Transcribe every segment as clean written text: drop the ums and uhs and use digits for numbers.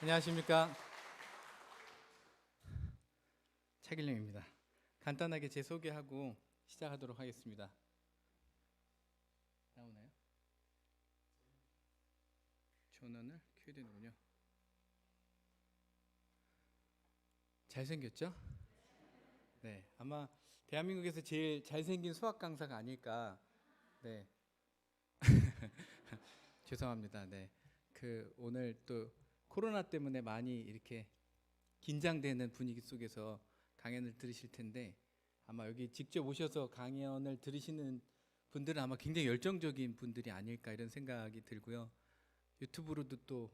안녕하십니까. 차길령입니다. 간단하게 제 소개하고 시작하도록 하겠습니다. 나오나요? 전원을 켜야 되는군요. 잘생겼죠? 네, 아마 대한민국에서 제일 잘생긴 수학 강사가 아닐까. 네, 죄송합니다. 네, 오늘 또 코로나 때문에 많이 이렇게 긴장되는 분위기 속에서 강연을 들으실 텐데 아마 여기 직접 오셔서 강연을 들으시는 분들은 아마 굉장히 열정적인 분들이 아닐까 이런 생각이 들고요. 유튜브로도 또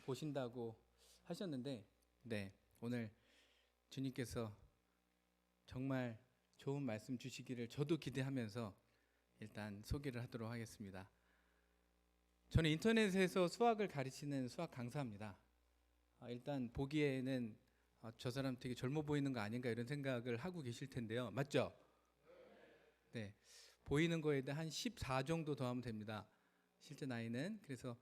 보신다고 하셨는데, 네, 오늘 주님께서 정말 좋은 말씀 주시기를 저도 기대하면서 일단 소개를 하도록 하겠습니다. 저는 인터넷에서 수학을 가르치는 수학 강사입니다. 일단 보기에는 저 사람 되게 젊어 보이는 거 아닌가 이런 생각을 하고 계실 텐데요. 맞죠? 네, 보이는 거에 대한 한 14 정도 더하면 됩니다. 실제 나이는. 그래서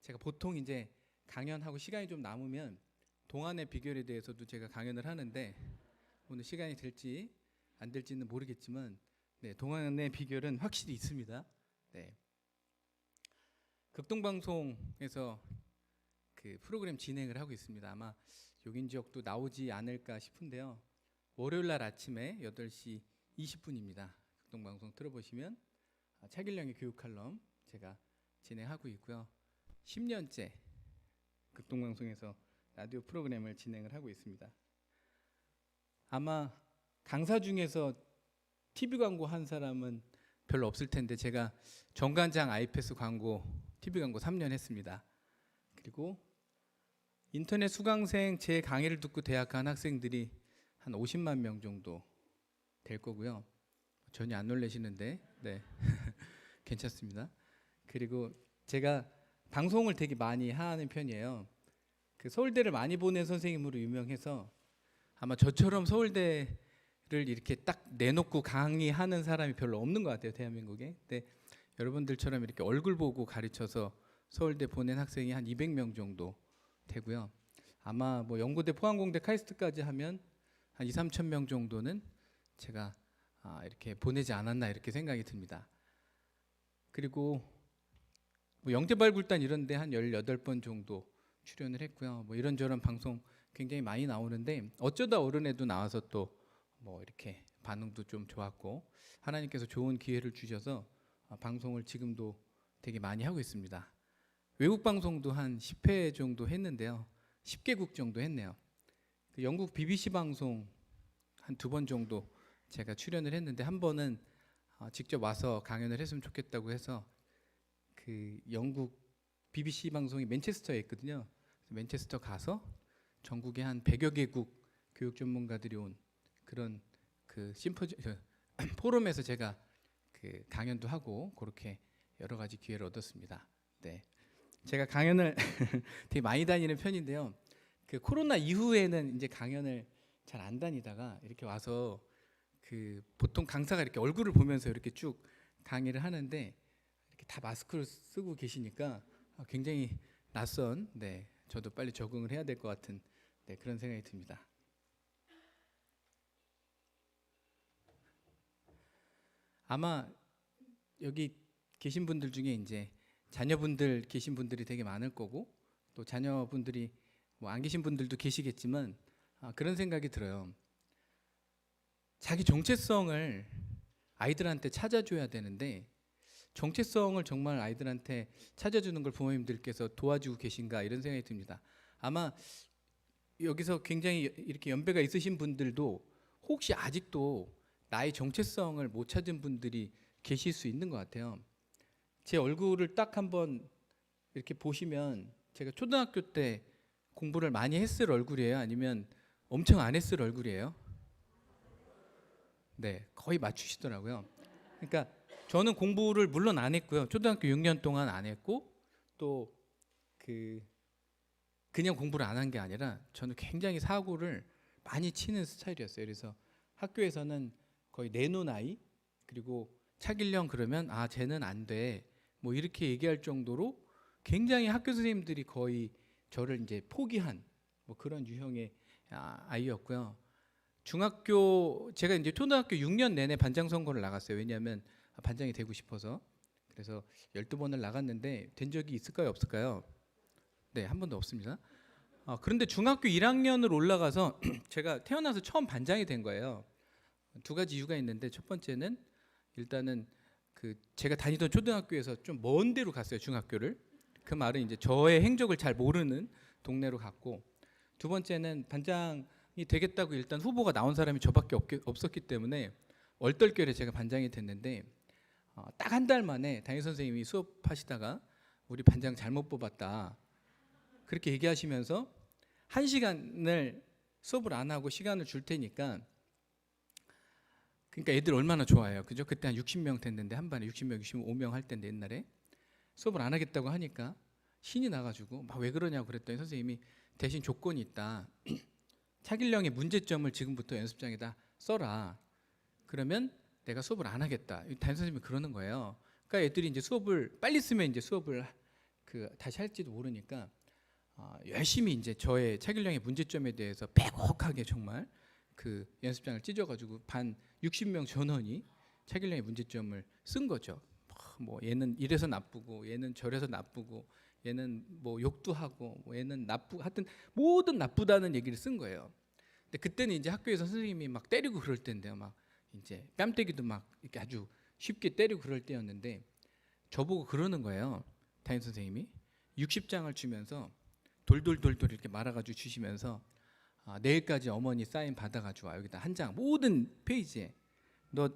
제가 보통 이제 강연하고 시간이 좀 남으면 동안의 비결에 대해서도 제가 강연을 하는데 오늘 시간이 될지 안 될지는 모르겠지만 네, 동안의 비결은 확실히 있습니다. 네, 극동방송에서 그 프로그램 진행을 하고 있습니다. 아마 여긴 지역도 나오지 않을까 싶은데요. 월요일 날 아침에 8시 20분입니다. 극동방송 들어보시면 차길령의 교육 칼럼 제가 진행하고 있고요. 10년째 극동방송에서 라디오 프로그램을 진행을 하고 있습니다. 아마 강사 중에서 TV 광고 한 사람은 별로 없을 텐데 제가 정관장 아이패스 광고 TV 광고 3년 했습니다. 그리고 인터넷 수강생 제 강의를 듣고 대학 간 학생들이 한 50만 명 정도 될 거고요. 전혀 안 놀라시는데 네 괜찮습니다. 그리고 제가 방송을 되게 많이 하는 편이에요. 그 서울대를 많이 보낸 선생님으로 유명해서 아마 저처럼 서울대를 이렇게 딱 내놓고 강의하는 사람이 별로 없는 것 같아요, 대한민국에. 근데 여러분들처럼 이렇게 얼굴 보고 가르쳐서 서울대 보낸 학생이 한 200명 정도 되고요. 아마 뭐 연고대, 포항공대, 카이스트까지 하면 한 2, 3천 명 정도는 제가 이렇게 보내지 않았나 이렇게 생각이 듭니다. 그리고 뭐 영재발굴단 이런 데 한 18번 정도 출연을 했고요. 뭐 이런저런 방송 굉장히 많이 나오는데 어쩌다 어른에도 나와서 또 뭐 이렇게 반응도 좀 좋았고 하나님께서 좋은 기회를 주셔서 방송을 지금도 되게 많이 하고 있습니다. 외국 방송도 한 10회 정도 했는데요. 10개국 정도 했네요. 그 영국 BBC 방송 한 2번 정도 제가 출연을 했는데 한 번은 직접 와서 강연을 했으면 좋겠다고 해서 그 영국 BBC 방송이 맨체스터에 있거든요. 맨체스터 가서 전국에 한 100여 개국 교육 전문가들이 온 그런 그 포럼에서 제가 그 강연도 하고 그렇게 여러 가지 기회를 얻었습니다. 네, 제가 강연을 되게 많이 다니는 편인데요. 그 코로나 이후에는 이제 강연을 잘 안 다니다가 이렇게 와서 그 보통 강사가 이렇게 얼굴을 보면서 이렇게 쭉 강의를 하는데 이렇게 다 마스크를 쓰고 계시니까 굉장히 낯선, 네, 저도 빨리 적응을 해야 될 것 같은 네, 그런 생각이 듭니다. 아마 여기 계신 분들 중에 이제 자녀분들 계신 분들이 되게 많을 거고 또 자녀분들이 뭐 안 계신 분들도 계시겠지만 그런 생각이 들어요. 자기 정체성을 아이들한테 찾아줘야 되는데 정체성을 정말 아이들한테 찾아주는 걸 부모님들께서 도와주고 계신가 이런 생각이 듭니다. 아마 여기서 굉장히 이렇게 연배가 있으신 분들도 혹시 아직도 나의 정체성을 못 찾은 분들이 계실 수 있는 것 같아요. 제 얼굴을 딱 한번 이렇게 보시면 제가 초등학교 때 공부를 많이 했을 얼굴이에요? 아니면 엄청 안 했을 얼굴이에요? 네, 거의 맞추시더라고요. 그러니까 저는 공부를 물론 안 했고요. 초등학교 6년 동안 안 했고 또 그냥 공부를 안 한 게 아니라 저는 굉장히 사고를 많이 치는 스타일이었어요. 그래서 학교에서는 거의 내놓은 아이, 그리고 차길령 그러면 쟤는 안 돼, 뭐 이렇게 얘기할 정도로 굉장히 학교 선생님들이 거의 저를 이제 포기한 뭐 그런 유형의 아이였고요. 중학교 제가 이제 초등학교 6년 내내 반장 선거를 나갔어요. 왜냐하면 반장이 되고 싶어서. 그래서 12번을 나갔는데 된 적이 있을까요, 없을까요? 네, 한 번도 없습니다. 그런데 중학교 1학년을 올라가서 제가 태어나서 처음 반장이 된 거예요. 두 가지 이유가 있는데 첫 번째는 일단은 그 제가 다니던 초등학교에서 좀 먼 데로 갔어요, 중학교를. 그 말은 이제 저의 행적을 잘 모르는 동네로 갔고, 두 번째는 반장이 되겠다고 일단 후보가 나온 사람이 저밖에 없었기 때문에 얼떨결에 제가 반장이 됐는데 딱 한 달 만에 담임 선생님이 수업하시다가 우리 반장 잘못 뽑았다 그렇게 얘기하시면서 1시간을 수업을 안 하고 시간을 줄 테니까, 그러니까 애들 얼마나 좋아해요, 그죠? 그때 한 60명 됐는데 한 반에 60명, 65명 할 때인데 옛날에 수업을 안 하겠다고 하니까 신이 나가지고 막 왜 그러냐고 그랬더니 선생님이 대신 조건이 있다. 차길령의 문제점을 지금부터 연습장에다 써라. 그러면 내가 수업을 안 하겠다. 담임 선생님이 그러는 거예요. 그러니까 애들이 이제 수업을 빨리 쓰면 이제 수업을 다시 할지도 모르니까 열심히 이제 저의 차길령의 문제점에 대해서 빼곡하게 정말 그 연습장을 찢어가지고 반 60명 전원이 차길령의 문제점을 쓴 거죠. 뭐 얘는 이래서 나쁘고 얘는 저래서 나쁘고 얘는 뭐 욕도 하고 뭐 얘는 하여튼 모든 나쁘다는 얘기를 쓴 거예요. 근데 그때는 이제 학교에서 선생님이 막 때리고 그럴 때인데요. 막 이제 뺨때기도 막 이렇게 아주 쉽게 때리고 그럴 때였는데 저보고 그러는 거예요. 담임 선생님이 60장을 주면서 돌돌돌돌 이렇게 말아가지고 주시면서 내일까지 어머니 사인 받아가지고 와. 여기다 한 장 모든 페이지에 너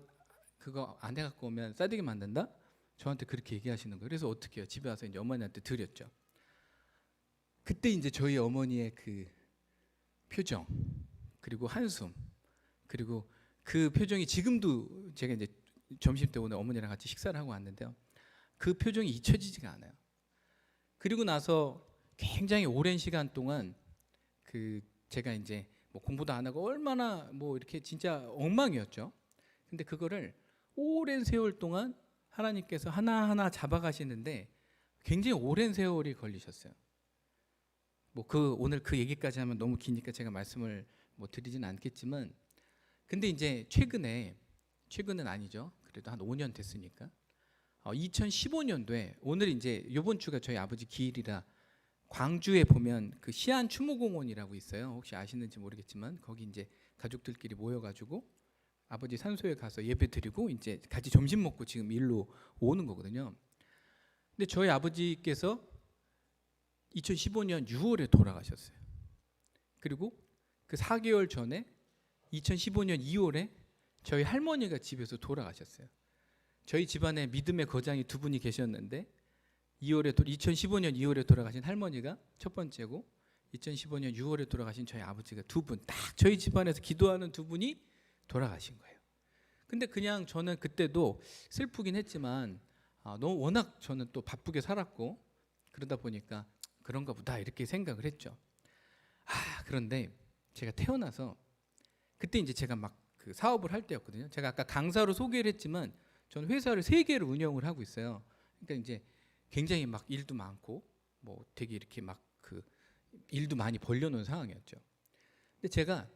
그거 안 해갖고 오면 싸대기 만든다? 저한테 그렇게 얘기하시는 거예요. 그래서 어떻게 해요? 집에 와서 이제 어머니한테 드렸죠. 그때 이제 저희 어머니의 그 표정 그리고 한숨 그리고 그 표정이 지금도 제가 이제 점심 때 오늘 어머니랑 같이 식사를 하고 왔는데요. 그 표정이 잊혀지지가 않아요. 그리고 나서 굉장히 오랜 시간 동안 그 제가 이제 뭐 공부도 안 하고 얼마나 뭐 이렇게 진짜 엉망이었죠. 근데 그거를 오랜 세월 동안 하나님께서 하나하나 잡아가시는데 굉장히 오랜 세월이 걸리셨어요. 뭐 오늘 그 얘기까지 하면 너무 기니까 제가 말씀을 뭐 드리진 않겠지만, 근데 이제 최근은 아니죠. 그래도 한 5년 됐으니까 2015년도에 오늘 이제 이번 주가 저희 아버지 기일이라 광주에 보면 그 시안 추모공원이라고 있어요. 혹시 아시는지 모르겠지만 거기 이제 가족들끼리 모여가지고 아버지 산소에 가서 예배 드리고 이제 같이 점심 먹고 지금 일로 오는 거거든요. 근데 저희 아버지께서 2015년 6월에 돌아가셨어요. 그리고 그 4개월 전에 2015년 2월에 저희 할머니가 집에서 돌아가셨어요. 저희 집안에 믿음의 거장이 두 분이 계셨는데 2015년 2월에 돌아가신 할머니가 첫 번째고 2015년 6월에 돌아가신 저희 아버지가 두 분, 딱 저희 집안에서 기도하는 두 분이 돌아가신 거예요. 근데 그냥 저는 그때도 슬프긴 했지만 너무 워낙 저는 또 바쁘게 살았고 그러다 보니까 그런가 보다 이렇게 생각을 했죠. 그런데 제가 태어나서 그때 이제 제가 막 그 사업을 할 때였거든요. 제가 아까 강사로 소개를 했지만 저는 회사를 3개를 운영을 하고 있어요. 그러니까 이제 굉장히 막 일도 많고 뭐 되게 이렇게 막 그 일도 많이 벌려놓은 상황이었죠. 근데 제가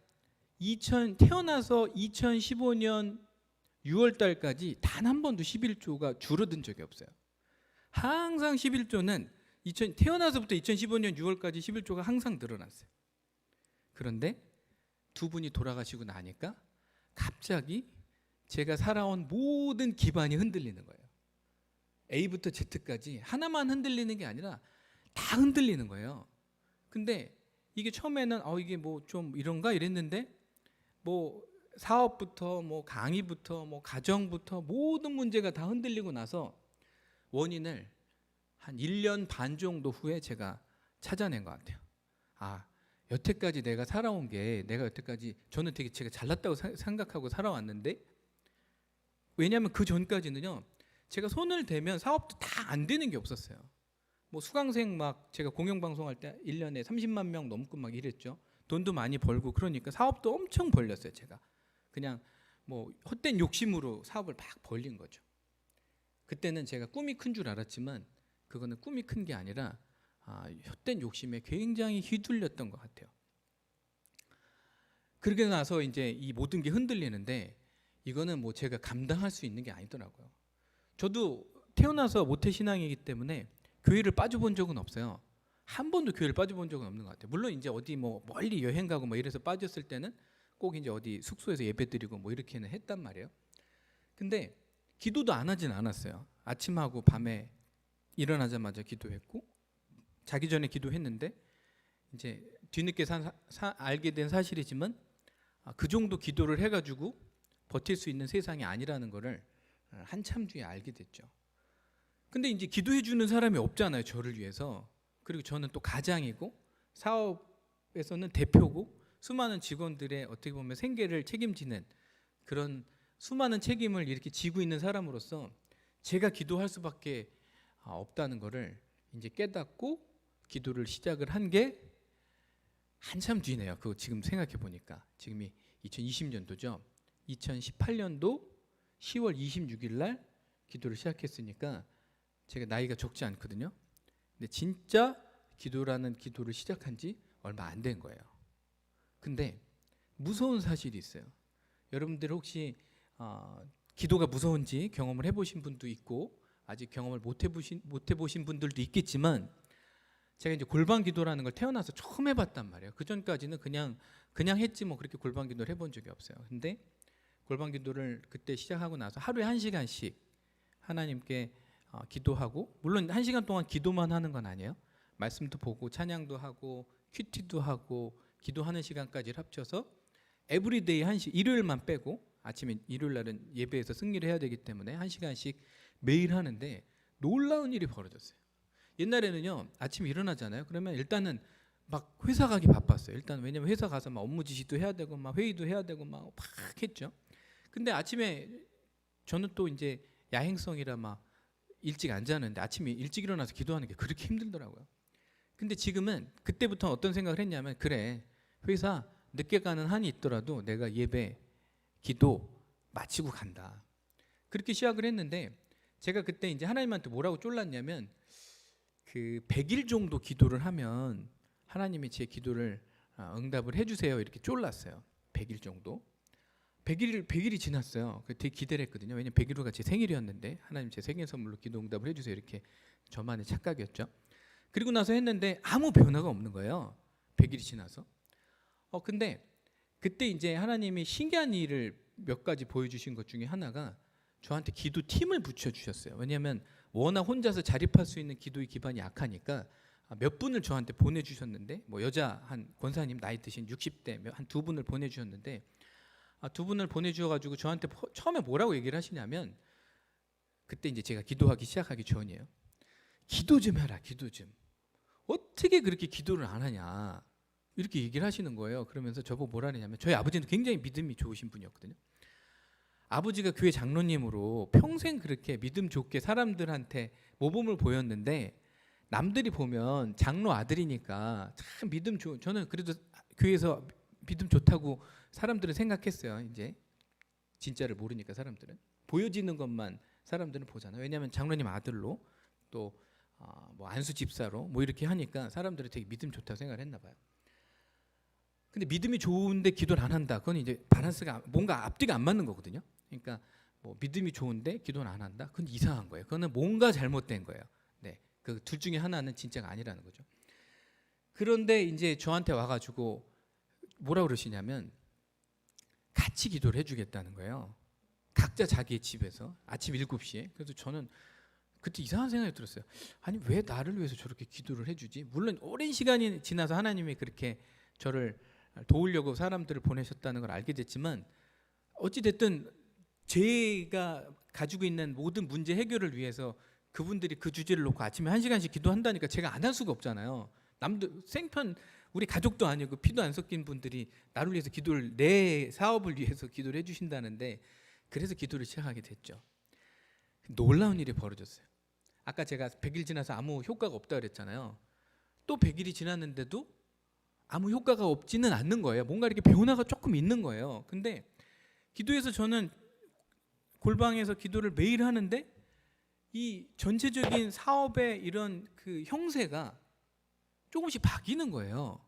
태어나서 2015년 6월 달까지 단 한 번도 11조가 줄어든 적이 없어요. 항상 11조는 태어나서부터 2015년 6월까지 11조가 항상 늘어났어요. 그런데 두 분이 돌아가시고 나니까 갑자기 제가 살아온 모든 기반이 흔들리는 거예요. A부터 Z까지 하나만 흔들리는 게 아니라 다 흔들리는 거예요. 근데 이게 처음에는 이게 뭐 좀 이런가 이랬는데 뭐 사업부터 뭐 강의부터 뭐 가정부터 모든 문제가 다 흔들리고 나서 원인을 한 1년 반 정도 후에 제가 찾아낸 것 같아요. 여태까지 내가 살아온 게 내가 여태까지 저는 되게 제가 잘났다고 생각하고 살아왔는데, 왜냐하면 그 전까지는요 제가 손을 대면 사업도 다 안 되는 게 없었어요. 뭐 수강생 막 제가 공영방송할 때 1년에 30만 명 넘고 막 이랬죠. 돈도 많이 벌고 그러니까 사업도 엄청 벌렸어요. 제가 그냥 뭐 헛된 욕심으로 사업을 막 벌린 거죠. 그때는 제가 꿈이 큰 줄 알았지만 그거는 꿈이 큰 게 아니라 헛된 욕심에 굉장히 휘둘렸던 것 같아요. 그러고 나서 이제 이 모든 게 흔들리는데 이거는 뭐 제가 감당할 수 있는 게 아니더라고요. 저도 태어나서 모태신앙이기 때문에 교회를 빠져본 적은 없어요. 한 번도 교회를 빠져본 적은 없는 것 같아요. 물론 이제 어디 뭐 멀리 여행 가고 뭐 이래서 빠졌을 때는 꼭 이제 어디 숙소에서 예배 드리고 뭐 이렇게는 했단 말이에요. 근데 기도도 안 하진 않았어요. 아침하고 밤에 일어나자마자 기도했고 자기 전에 기도했는데 이제 뒤늦게 알게 된 사실이지만 그 정도 기도를 해가지고 버틸 수 있는 세상이 아니라는 거를 한참 뒤에 알게 됐죠. 근데 이제 기도해 주는 사람이 없잖아요, 저를 위해서. 그리고 저는 또 가장이고 사업에서는 대표고 수많은 직원들의 어떻게 보면 생계를 책임지는 그런 수많은 책임을 이렇게 지고 있는 사람으로서 제가 기도할 수밖에 없다는 거를 이제 깨닫고 기도를 시작을 한 게 한참 뒤네요. 그거 지금 생각해 보니까 지금이 2020년도죠. 2018년도 10월 26일 날 기도를 시작했으니까 제가 나이가 적지 않거든요. 근데 진짜 기도라는 기도를 시작한 지 얼마 안 된 거예요. 근데 무서운 사실이 있어요. 여러분들 혹시 기도가 무서운지 경험을 해보신 분도 있고 아직 경험을 못 해보신 분들도 있겠지만 제가 이제 골방 기도라는 걸 태어나서 처음 해봤단 말이에요. 그 전까지는 그냥 했지 뭐 그렇게 골방 기도를 해본 적이 없어요. 근데 골방 기도를 그때 시작하고 나서 하루에 1시간씩 하나님께 기도하고, 물론 1시간 동안 기도만 하는 건 아니에요. 말씀도 보고 찬양도 하고 큐티도 하고 기도하는 시간까지 합쳐서 에브리데이 1시, 일요일만 빼고 아침에 일요일 날은 예배에서 승리를 해야 되기 때문에 1시간씩 매일 하는데 놀라운 일이 벌어졌어요. 옛날에는요 아침에 일어나잖아요. 그러면 일단은 막 회사 가기 바빴어요. 일단 왜냐면 회사 가서 막 업무 지시도 해야 되고 막 회의도 해야 되고 막 했죠. 근데 아침에 저는 또 이제 야행성이라 막 일찍 안 자는데 아침에 일찍 일어나서 기도하는 게 그렇게 힘들더라고요. 근데 지금은 그때부터 어떤 생각을 했냐면 그래, 회사 늦게 가는 한이 있더라도 내가 예배, 기도 마치고 간다. 그렇게 시작을 했는데 제가 그때 이제 하나님한테 뭐라고 쫄랐냐면 그 100일 정도 기도를 하면 하나님이 제 기도를 응답을 해주세요 이렇게 쫄랐어요. 100일 정도. 100일이 지났어요. 되게 기대를 했거든요. 왜냐면 100일 후가 제 생일이었는데 하나님 제 생일 선물로 기도 응답을 해주세요 이렇게 저만의 착각이었죠. 그리고 나서 했는데 아무 변화가 없는 거예요. 100일이 지나서. 근데 그때 이제 하나님이 신기한 일을 몇 가지 보여주신 것 중에 하나가 저한테 기도 팀을 붙여주셨어요. 왜냐하면 워낙 혼자서 자립할 수 있는 기도의 기반이 약하니까 몇 분을 저한테 보내주셨는데 뭐 여자 한 권사님 나이 드신 60대 한 두 분을 보내주셨는데 두 분을 보내주셔가지고 저한테 처음에 뭐라고 얘기를 하시냐면 그때 이제 제가 기도하기 시작하기 전이에요. 기도 좀 해라, 기도 좀. 어떻게 그렇게 기도를 안 하냐 이렇게 얘기를 하시는 거예요. 그러면서 저보고 뭐라 하냐면 저희 아버지는 굉장히 믿음이 좋으신 분이었거든요. 아버지가 교회 장로님으로 평생 그렇게 믿음 좋게 사람들한테 모범을 보였는데 남들이 보면 장로 아들이니까 참 믿음 좋은, 저는 그래도 교회에서 믿음 좋다고 사람들은 생각했어요. 이제 진짜를 모르니까 사람들은 보여지는 것만 사람들은 보잖아요. 왜냐하면 장로님 아들로 또 뭐 안수 집사로 뭐 이렇게 하니까 사람들이 되게 믿음 좋다고 생각을 했나 봐요. 근데 믿음이 좋은데 기도를 안 한다. 그건 이제 밸런스가 뭔가 앞뒤가 안 맞는 거거든요. 그러니까 뭐 믿음이 좋은데 기도를 안 한다. 그건 이상한 거예요. 그거는 뭔가 잘못된 거예요. 네, 그 둘 중에 하나는 진짜가 아니라는 거죠. 그런데 이제 저한테 와가지고 뭐라 그러시냐면 같이 기도를 해주겠다는 거예요. 각자 자기의 집에서 아침 7시에. 그래서 저는 그때 이상한 생각이 들었어요. 아니 왜 나를 위해서 저렇게 기도를 해주지? 물론 오랜 시간이 지나서 하나님이 그렇게 저를 도우려고 사람들을 보내셨다는 걸 알게 됐지만 어찌 됐든 제가 가지고 있는 모든 문제 해결을 위해서 그분들이 그 주제를 놓고 아침에 1시간씩 기도한다니까 제가 안 할 수가 없잖아요. 남들 생편 우리 가족도 아니고 피도 안 섞인 분들이 나를 위해서 기도를, 내 사업을 위해서 기도를 해주신다는데 그래서 기도를 시작하게 됐죠. 놀라운 일이 벌어졌어요. 아까 제가 100일 지나서 아무 효과가 없다 그랬잖아요. 또 100일이 지났는데도 아무 효과가 없지는 않는 거예요. 뭔가 이렇게 변화가 조금 있는 거예요. 근데 기도에서 저는 골방에서 기도를 매일 하는데 이 전체적인 사업의 이런 그 형세가 조금씩 바뀌는 거예요.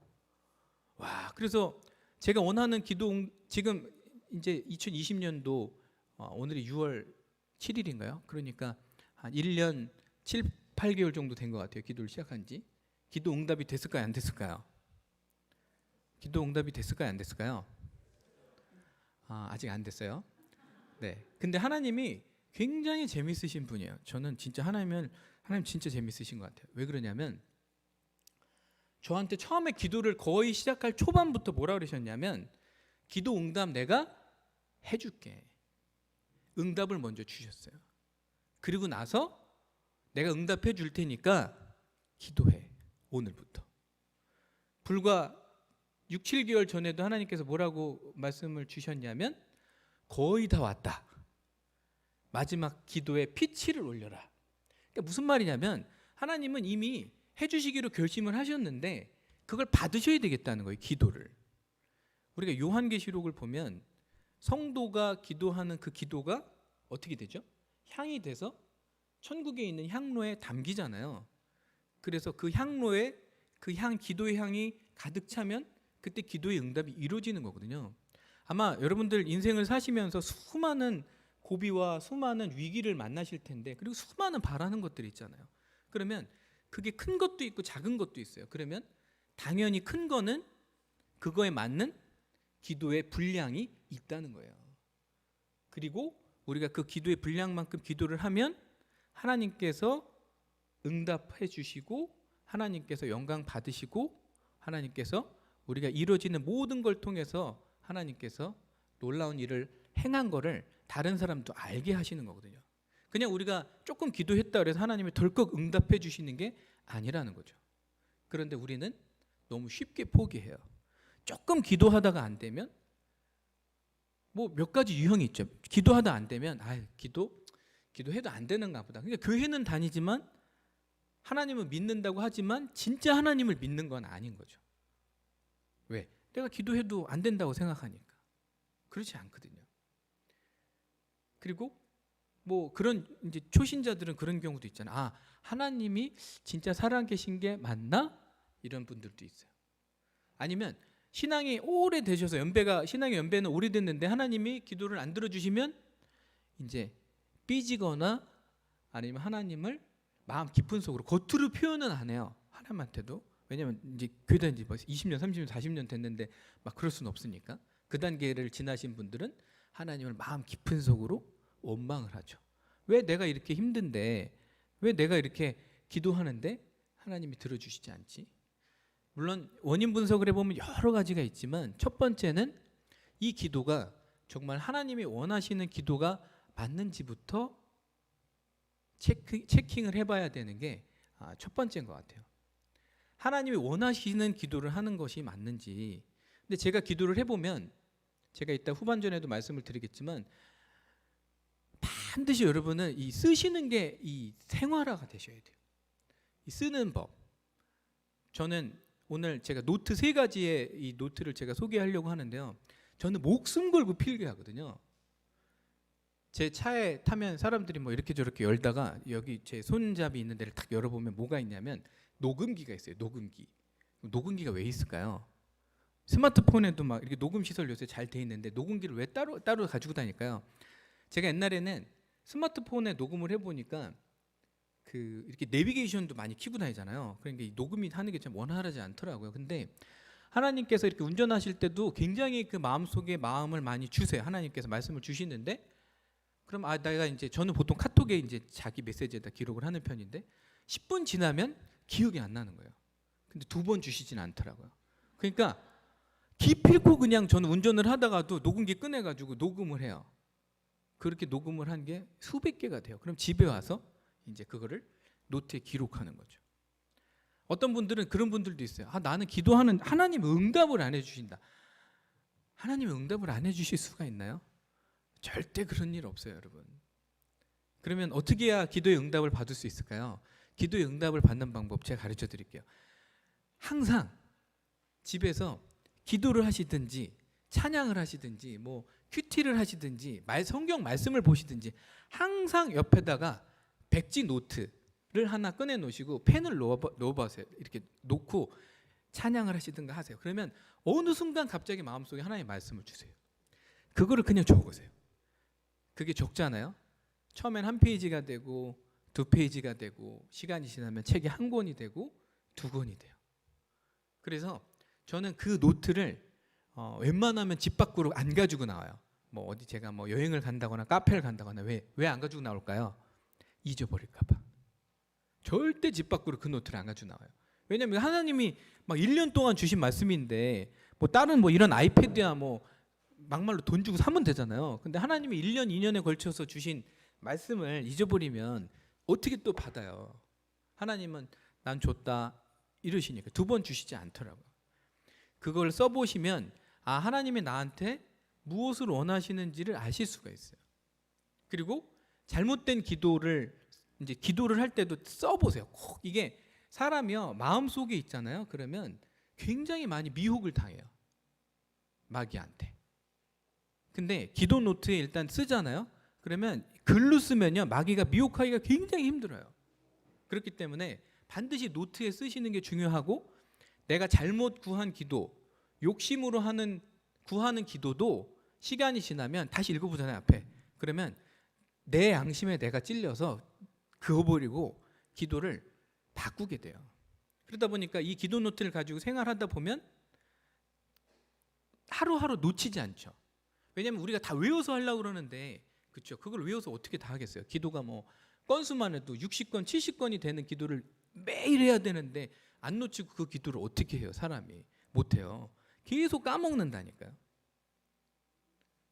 와, 그래서 제가 원하는 지금 이제 2020년도 오늘이 6월 7일인가요? 그러니까 한 1년 7, 8개월 정도 된 것 같아요. 기도를 시작한 지. 기도 응답이 됐을까요? 안 됐을까요? 기도 응답이 됐을까요? 안 됐을까요? 아직 안 됐어요. 네. 근데 하나님이 굉장히 재밌으신 분이에요. 저는 진짜 하나님 진짜 재밌으신 것 같아요. 왜 그러냐면 저한테 처음에 기도를 거의 시작할 초반부터 뭐라 그러셨냐면 기도 응답 내가 해줄게. 응답을 먼저 주셨어요. 그리고 나서 내가 응답해 줄 테니까 기도해. 오늘부터. 불과 6, 7개월 전에도 하나님께서 뭐라고 말씀을 주셨냐면 거의 다 왔다. 마지막 기도에 피치를 올려라. 그러니까 무슨 말이냐면 하나님은 이미 해주시기로 결심을 하셨는데 그걸 받으셔야 되겠다는 거예요. 기도를. 우리가 요한계시록을 보면 성도가 기도하는 그 기도가 어떻게 되죠? 향이 돼서 천국에 있는 향로에 담기잖아요. 그래서 그 향로에 기도의 향이 가득 차면 그때 기도의 응답이 이루어지는 거거든요. 아마 여러분들 인생을 사시면서 수많은 고비와 수많은 위기를 만나실 텐데 그리고 수많은 바라는 것들이 있잖아요. 그러면 그게 큰 것도 있고 작은 것도 있어요. 그러면 당연히 큰 거는 그거에 맞는 기도의 분량이 있다는 거예요. 그리고 우리가 그 기도의 분량만큼 기도를 하면 하나님께서 응답해 주시고 하나님께서 영광 받으시고 하나님께서 우리가 이루어지는 모든 걸 통해서 하나님께서 놀라운 일을 행한 거를 다른 사람도 알게 하시는 거거든요. 그냥 우리가 조금 기도했다 그래서 하나님이 덜컥 응답해 주시는 게 아니라는 거죠. 그런데 우리는 너무 쉽게 포기해요. 조금 기도하다가 안 되면 뭐 몇 가지 유형이 있죠. 기도하다 안 되면 기도해도 안 되는가 보다. 그러니까 교회는 다니지만 하나님을 믿는다고 하지만 진짜 하나님을 믿는 건 아닌 거죠. 왜? 내가 기도해도 안 된다고 생각하니까. 그렇지 않거든요. 그리고 뭐 그런 이제 초신자들은 그런 경우도 있잖아요. 하나님이 진짜 살아계신 게 맞나? 이런 분들도 있어요. 아니면 신앙이 오래되셔서 신앙의 연배는 오래됐는데 하나님이 기도를 안 들어주시면 이제 삐지거나 아니면 하나님을 마음 깊은 속으로 겉으로 표현은 안 해요. 하나님한테도. 왜냐면 이제 교회 다닌 지 20년, 30년, 40년 됐는데 막 그럴 수는 없으니까. 그 단계를 지나신 분들은 하나님을 마음 깊은 속으로 원망을 하죠. 왜 내가 이렇게 힘든데 왜 내가 이렇게 기도하는데 하나님이 들어주시지 않지? 물론 원인 분석을 해보면 여러 가지가 있지만 첫 번째는 이 기도가 정말 하나님이 원하시는 기도가 맞는지부터 체킹을 해봐야 되는 게 첫 번째인 것 같아요. 하나님이 원하시는 기도를 하는 것이 맞는지. 근데 제가 기도를 해보면 제가 이따 후반전에도 말씀을 드리겠지만 반드시 여러분은 이 쓰시는 게 이 생활화가 되셔야 돼요. 이 쓰는 법. 저는 오늘 제가 노트 3가지의 이 노트를 제가 소개하려고 하는데요. 저는 목숨 걸고 필기하거든요. 제 차에 타면 사람들이 뭐 이렇게 저렇게 열다가 여기 제 손잡이 있는 데를 탁 열어보면 뭐가 있냐면 녹음기가 있어요. 녹음기. 녹음기가 왜 있을까요? 스마트폰에도 막 이렇게 녹음 시설 요새 잘 돼 있는데 녹음기를 왜 따로 가지고 다닐까요? 제가 옛날에는 스마트폰에 녹음을 해보니까 이렇게 내비게이션도 많이 켜고 다니잖아요. 그러니까 이 녹음이 하는 게 참 원활하지 않더라고요. 근데 하나님께서 이렇게 운전하실 때도 굉장히 그 마음속에 마음을 많이 주세요. 하나님께서 말씀을 주시는데 그럼 저는 보통 카톡에 이제 자기 메시지에다 기록을 하는 편인데 10분 지나면 기억이 안 나는 거예요. 근데 2번 주시진 않더라고요. 그러니까 기필코 그냥 저는 운전을 하다가도 녹음기 꺼내가지고 녹음을 해요. 그렇게 녹음을 한 게 수백 개가 돼요. 그럼 집에 와서 이제 그거를 노트에 기록하는 거죠. 어떤 분들은 그런 분들도 있어요. 나는 기도하는 하나님 응답을 안 해주신다. 하나님 응답을 안 해주실 수가 있나요? 절대 그런 일 없어요, 여러분. 그러면 어떻게 해야 기도의 응답을 받을 수 있을까요? 기도의 응답을 받는 방법 제가 가르쳐 드릴게요. 항상 집에서 기도를 하시든지 찬양을 하시든지 뭐 큐티를 하시든지 성경 말씀을 보시든지 항상 옆에다가 백지 노트 하나 꺼내 놓으시고 펜을 넣어보세요. 이렇게 놓고 찬양을 하시든가 하세요. 그러면 어느 순간 갑자기 마음속에 하나님의 말씀을 주세요. 그거를 그냥 적으세요. 그게 적잖아요. 처음엔 한 페이지가 되고 두 페이지가 되고 시간이 지나면 책이 한 권이 되고 두 권이 돼요. 그래서 저는 그 노트를 웬만하면 집 밖으로 안 가지고 나와요. 뭐 어디 제가 뭐 여행을 간다거나 카페를 간다거나 왜 안 가지고 나올까요? 잊어버릴까 봐. 절대 집 밖으로 그 노트를 안 가지고 나와요. 왜냐하면 하나님이 막 1년 동안 주신 말씀인데 뭐 다른 뭐 이런 아이패드야 뭐 막말로 돈 주고 사면 되잖아요. 근데 하나님이 1년 2년에 걸쳐서 주신 말씀을 잊어버리면 어떻게 또 받아요? 하나님은 난 줬다 이러시니까 두 번 주시지 않더라고요. 그걸 써보시면 하나님이 나한테 무엇을 원하시는지를 아실 수가 있어요. 그리고 잘못된 기도를 할 때도 써보세요. 꼭 이게 사람이요 마음속에 있잖아요. 그러면 굉장히 많이 미혹을 당해요. 마귀한테. 근데 기도 노트에 일단 쓰잖아요. 그러면 글로 쓰면요 마귀가 미혹하기가 굉장히 힘들어요. 그렇기 때문에 반드시 노트에 쓰시는 게 중요하고, 내가 잘못 구한 기도, 욕심으로 구하는 기도도 시간이 지나면 다시 읽어보잖아요 앞에. 그러면 내 양심에 내가 찔려서 그어버리고 기도를 바꾸게 돼요. 그러다 보니까 이 기도 노트를 가지고 생활하다 보면 하루하루 놓치지 않죠. 왜냐하면 우리가 다 외워서 하려고 그러는데, 그렇죠? 그걸 외워서 어떻게 다 하겠어요? 기도가 뭐 건수만 해도 60건, 70건이 되는 기도를 매일 해야 되는데 안 놓치고 그 기도를 어떻게 해요? 사람이 못해요. 계속 까먹는다니까요.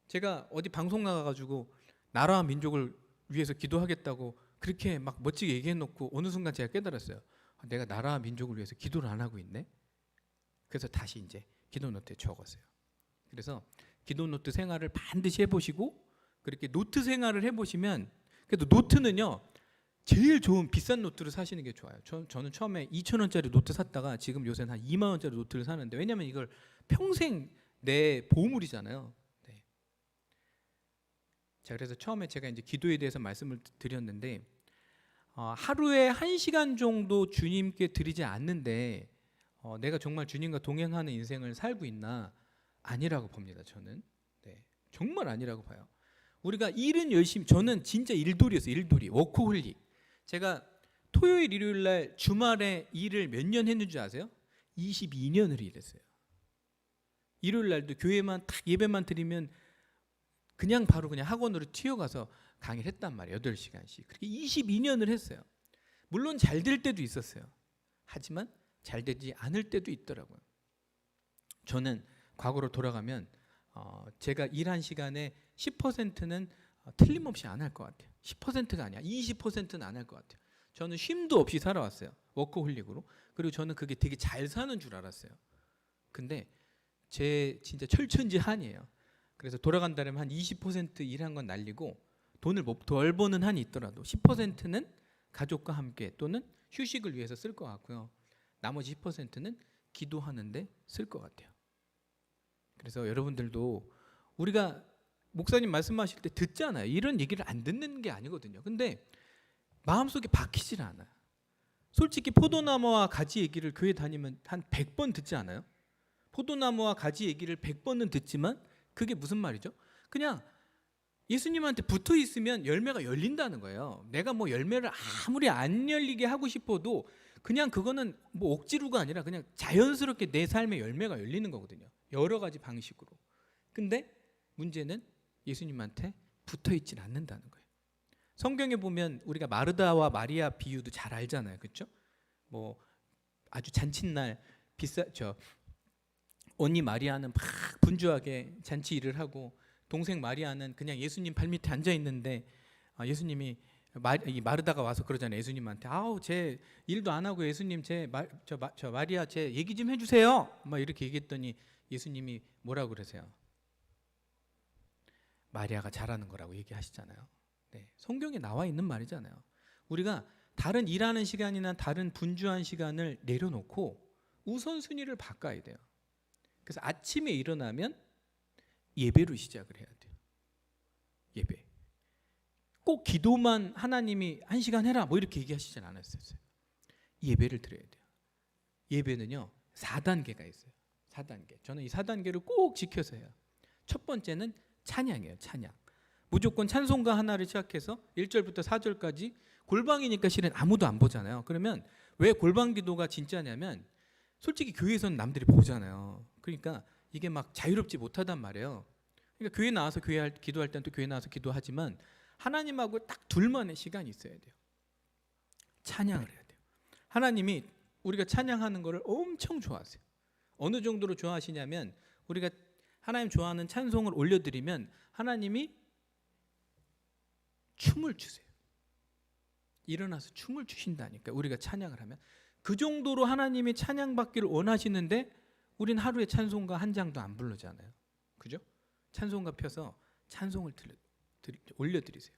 제가 어디 방송 나가가지고 나라와 민족을 위해서 기도하겠다고 그렇게 막 멋지게 얘기해놓고 어느 순간 제가 깨달았어요. 내가 나라와 민족을 위해서 기도를 안 하고 있네. 그래서 다시 이제 기도 노트에 적었어요. 그래서 기도 노트 생활을 반드시 해보시고, 그렇게 노트 생활을 해보시면, 그래도 노트는요 제일 좋은 비싼 노트를 사시는 게 좋아요. 저는 처음에 2,000원짜리 노트 샀다가 지금 요새는 한 2만 원짜리 노트를 사는데, 왜냐면 이걸 평생 내 보물이잖아요. 네. 자, 그래서 처음에 제가 이제 기도에 대해서 말씀을 드렸는데, 하루에 1시간 정도 주님께 드리지 않는데 내가 정말 주님과 동행하는 인생을 살고 있나? 아니라고 봅니다. 저는 정말 아니라고 봐요. 우리가 일은 열심히, 저는 진짜 일돌이였어요. 일돌이, 워커홀릭. 제가 토요일, 일요일 날 주말에 일을 몇 년 했는지 아세요? 22년을 일했어요. 일요일 날도 교회만 딱 예배만 드리면 그냥 바로 그냥 학원으로 튀어가서 강의를 했단 말이에요. 8시간씩. 그렇게 22년을 했어요. 물론 잘 될 때도 있었어요. 하지만 잘 되지 않을 때도 있더라고요. 저는 과거로 돌아가면 제가 일한 시간에 10%는 틀림없이 안 할 것 같아요. 10%가 아니야. 20%는 안 할 것 같아요. 저는 쉼도 없이 살아왔어요. 워커홀릭으로. 그리고 저는 그게 되게 잘 사는 줄 알았어요. 근데 제 진짜 철천지한이에요. 그래서 돌아간다면 한 20% 일한 건 날리고, 돈을 덜 버는 한이 있더라도 10%는 가족과 함께 또는 휴식을 위해서 쓸 것 같고요. 나머지 10%는 기도하는데 쓸 것 같아요. 그래서 여러분들도, 우리가 목사님 말씀하실 때 듣잖아요. 이런 얘기를 안 듣는 게 아니거든요. 근데 마음속에 박히질 않아요. 솔직히 포도나무와 가지 얘기를 교회 다니면 한 100번 듣지 않아요? 포도나무와 가지 얘기를 100번은 듣지만 그게 무슨 말이죠? 그냥 예수님한테 붙어 있으면 열매가 열린다는 거예요. 내가 뭐 열매를 아무리 안 열리게 하고 싶어도 그냥 그거는 뭐 억지로가 아니라 그냥 자연스럽게 내 삶에 열매가 열리는 거거든요. 여러 가지 방식으로. 근데 문제는 예수님한테 붙어 있질 않는다는 거예요. 성경에 보면 우리가 마르다와 마리아 비유도 잘 알잖아요. 그렇죠? 뭐 아주 잔칫날 언니 마리아는 막 분주하게 잔치 일을 하고, 동생 마리아는 그냥 예수님 발밑에 앉아 있는데 예수님이 마르다가 와서 그러잖아요. 예수님한테 제 일도 안 하고 예수님 저 마리아 제 얘기 좀 해주세요. 막 이렇게 얘기했더니 예수님이 뭐라고 그러세요? 마리아가 잘하는 거라고 얘기하시잖아요. 네, 성경에 나와 있는 말이잖아요. 우리가 다른 일하는 시간이나 다른 분주한 시간을 내려놓고 우선순위를 바꿔야 돼요. 그래서 아침에 일어나면 예배로 시작을 해야 돼요. 예배. 꼭 기도만 하나님이 1시간 해라 뭐 이렇게 얘기하시진 않았어요. 예배를 드려야 돼요. 예배는요 4단계가 있어요. 4단계. 저는 이 4단계를 꼭 지켜서 해요. 첫 번째는 찬양이에요. 찬양. 무조건 찬송가 하나를 시작해서 1절부터 4절까지 골방이니까 실은 아무도 안 보잖아요. 그러면 왜 골방 기도가 진짜냐면 솔직히 교회에서는 남들이 보잖아요. 그러니까 이게 막 자유롭지 못하단 말이에요. 그러니까 교회 나와서 기도할 때는 또 교회 나와서 기도하지만 하나님하고 딱 둘만의 시간이 있어야 돼요. 찬양을 해야 돼요. 하나님이 우리가 찬양하는 거를 엄청 좋아하세요. 어느 정도로 좋아하시냐면 우리가 하나님 좋아하는 찬송을 올려드리면 하나님이 춤을 추세요. 일어나서 춤을 추신다니까. 우리가 찬양을 하면 그 정도로 하나님이 찬양받기를 원하시는데 우린 하루에 찬송가 한 장도 안 부르잖아요. 그죠? 찬송가 펴서 찬송을 올려드리세요.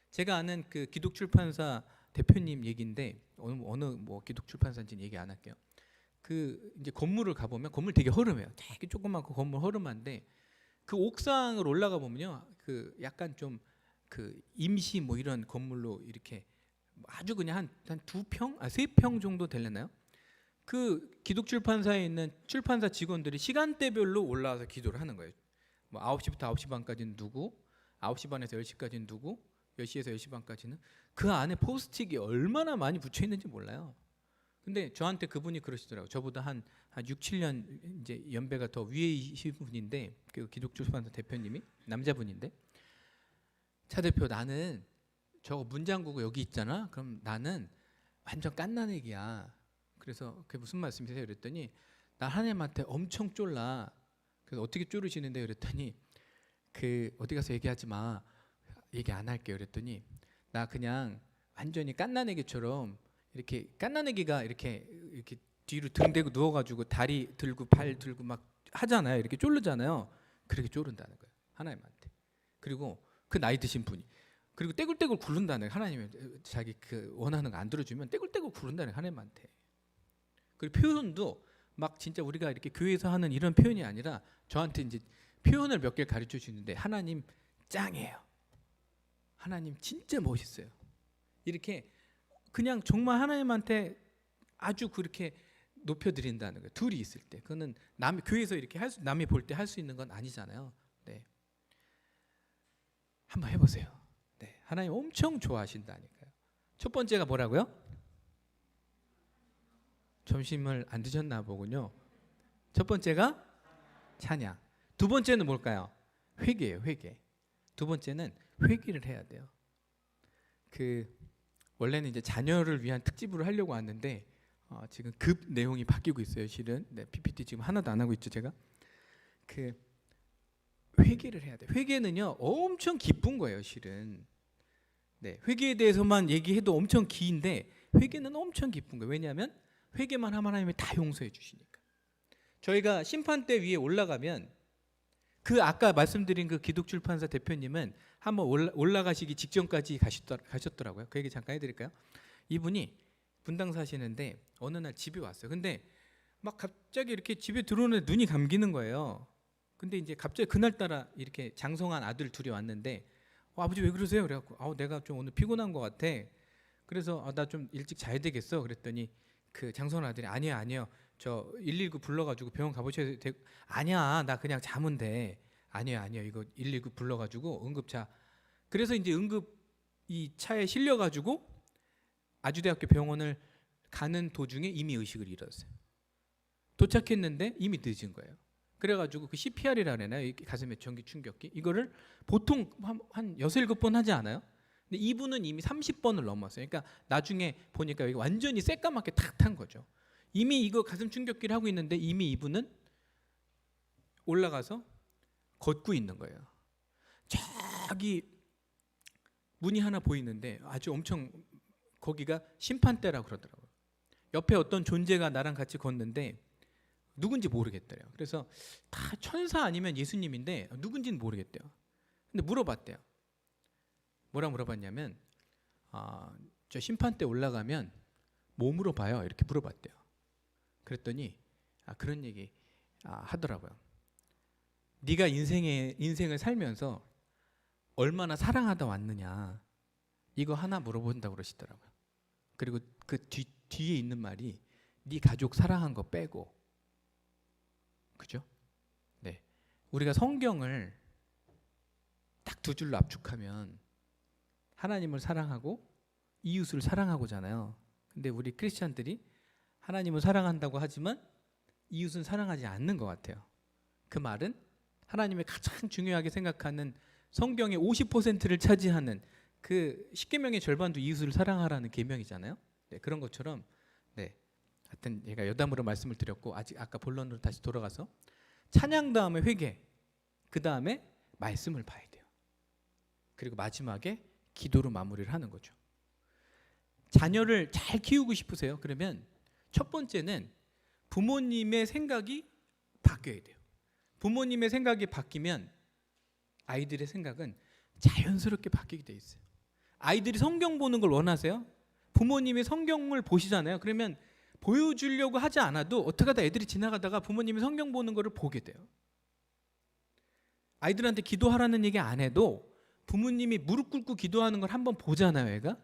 제가 아는 그 기독출판사 대표님 얘기인데 어느 뭐 기독출판사인지는 얘기 안 할게요. 그 이제 건물을 가보면 건물 되게 허름해요. 되게 조그맣고 건물 허름한데 그 옥상을 올라가 보면요, 그 약간 좀 그 임시 뭐 이런 건물로 이렇게 아주 그냥 한 2평, 3평 정도 되려나요? 그 기독출판사에 있는 출판사 직원들이 시간대별로 올라와서 기도를 하는 거예요. 뭐 9시부터 9시 반까지는 누구, 9시 반에서 10시까지는 누구, 10시에서 10시 반까지는 그 안에 포스트잇이 얼마나 많이 붙여 있는지 몰라요. 근데 저한테 그분이 그러시더라고요. 저보다 한 6, 7년 이제 연배가 더 위이신 분인데 그 기독출판사 대표님이 남자분인데, 차 대표 나는 저거 문장구가 여기 있잖아. 그럼 나는 완전 깐난애기야. 그래서 그게 무슨 말씀이세요? 그랬더니 나 하나님한테 엄청 쫄라. 그래서 어떻게 쫄으시는데 그랬더니 그 어디 가서 얘기하지 마. 얘기 안 할게요. 그랬더니 나 그냥 완전히 깐난애기처럼 이렇게 깐난애기가 이렇게 뒤로 등 대고 누워가지고 다리 들고 발 들고 막 하잖아요. 이렇게 쫄르잖아요. 그렇게 쫄른다는 거예요. 하나님한테. 그리고 그 나이 드신 분이 그리고 떼굴떼굴 굴른다는 거예요. 하나님이 자기 그 원하는 거 안 들어주면 떼굴떼굴 굴른다는 거예요. 하나님한테. 그리고 표현도 막 진짜 우리가 이렇게 교회에서 하는 이런 표현이 아니라 저한테 이제 표현을 몇 개를 가르쳐 주는데 하나님 짱이에요. 하나님 진짜 멋있어요. 이렇게 그냥 정말 하나님한테 아주 그렇게 높여드린다는 거예요. 둘이 있을 때. 그거는 교회에서 이렇게 남이 볼 때 할 수 있는 건 아니잖아요. 네. 한번 해보세요. 네. 하나님 엄청 좋아하신다니까요. 첫 번째가 뭐라고요? 점심을 안 드셨나 보군요. 첫 번째가 찬양. 두 번째는 뭘까요? 회개예요. 회개. 두 번째는 회개를 해야 돼요. 원래는 이제 자녀를 위한 특집으로 하려고 왔는데 지금 급 내용이 바뀌고 있어요. 실은 네, PPT 지금 하나도 안 하고 있죠. 제가 회개를 해야 돼요. 회개는요 엄청 기쁜 거예요. 실은 네, 회개에 대해서만 얘기해도 엄청 긴데 회개는 엄청 기쁜 거예요. 왜냐하면 회개만 하면 하나님이 다 용서해 주시니까. 저희가 심판대 위에 올라가면 그 아까 말씀드린 그 기독출판사 대표님은 한번 올라가시기 직전까지 가셨더라고요. 그 얘기 잠깐 해드릴까요? 이분이 분당 사시는데 어느 날 집에 왔어요. 근데 막 갑자기 이렇게 집에 들어오는데 눈이 감기는 거예요. 근데 이제 갑자기 그날따라 이렇게 장성한 아들 둘이 왔는데 아버지 왜 그러세요? 그래갖고 내가 좀 오늘 피곤한 것 같아. 그래서 나 좀 일찍 자야 되겠어. 그랬더니 그 장성한 아들이 아니요. 저 119 불러가지고 병원 가보셔야 돼. 아니야, 나 그냥 자면 돼. 아니요, 이거 119 불러가지고 응급차. 그래서 이제 응급 이 차에 실려가지고 아주대학교 병원을 가는 도중에 이미 의식을 잃었어요. 도착했는데 이미 늦은 거예요. 그래가지고 그 CPR이라 그러나요? 가슴에 전기 충격기. 이거를 보통 한 6, 7번 하지 않아요? 근데 이분은 이미 30번을 넘었어요. 그러니까 나중에 보니까 여기 완전히 새까맣게 탁 탄 거죠. 이미 이거 가슴 충격기를 하고 있는데 이미 이분은 올라가서 걷고 있는 거예요. 저기 문이 하나 보이는데 아주 엄청 거기가 심판대라고 그러더라고요. 옆에 어떤 존재가 나랑 같이 걷는데 누군지 모르겠대요. 그래서 다 천사 아니면 예수님인데 누군지는 모르겠대요. 근데 물어봤대요. 뭐라 물어봤냐면 저 심판대 올라가면 뭐 물어봐요? 이렇게 물어봤대요. 그랬더니 그런 얘기 하더라고요. 네가 인생을 살면서 얼마나 사랑하다 왔느냐. 이거 하나 물어본다고 그러시더라고요. 그리고 그 뒤에 있는 말이 네 가족 사랑한 거 빼고. 그죠? 네. 우리가 성경을 딱 두 줄로 압축하면 하나님을 사랑하고 이웃을 사랑하고잖아요. 근데 우리 크리스찬들이 하나님을 사랑한다고 하지만 이웃은 사랑하지 않는 것 같아요. 그 말은 하나님이 가장 중요하게 생각하는 성경의 50%를 차지하는 그 10계명의 절반도 이웃을 사랑하라는 계명이잖아요. 네, 그런 것처럼 네. 하여튼 제가 여담으로 말씀을 드렸고 아까 본론으로 다시 돌아가서 찬양 다음에 회개, 그 다음에 말씀을 봐야 돼요. 그리고 마지막에 기도로 마무리를 하는 거죠. 자녀를 잘 키우고 싶으세요? 그러면 첫 번째는 부모님의 생각이 바뀌어야 돼요. 부모님의 생각이 바뀌면 아이들의 생각은 자연스럽게 바뀌게 돼 있어요. 아이들이 성경 보는 걸 원하세요? 부모님이 성경을 보시잖아요. 그러면 보여주려고 하지 않아도 어떻게 하다 애들이 지나가다가 부모님이 성경 보는 거를 보게 돼요. 아이들한테 기도하라는 얘기 안 해도 부모님이 무릎 꿇고 기도하는 걸 한번 보잖아요, 애가.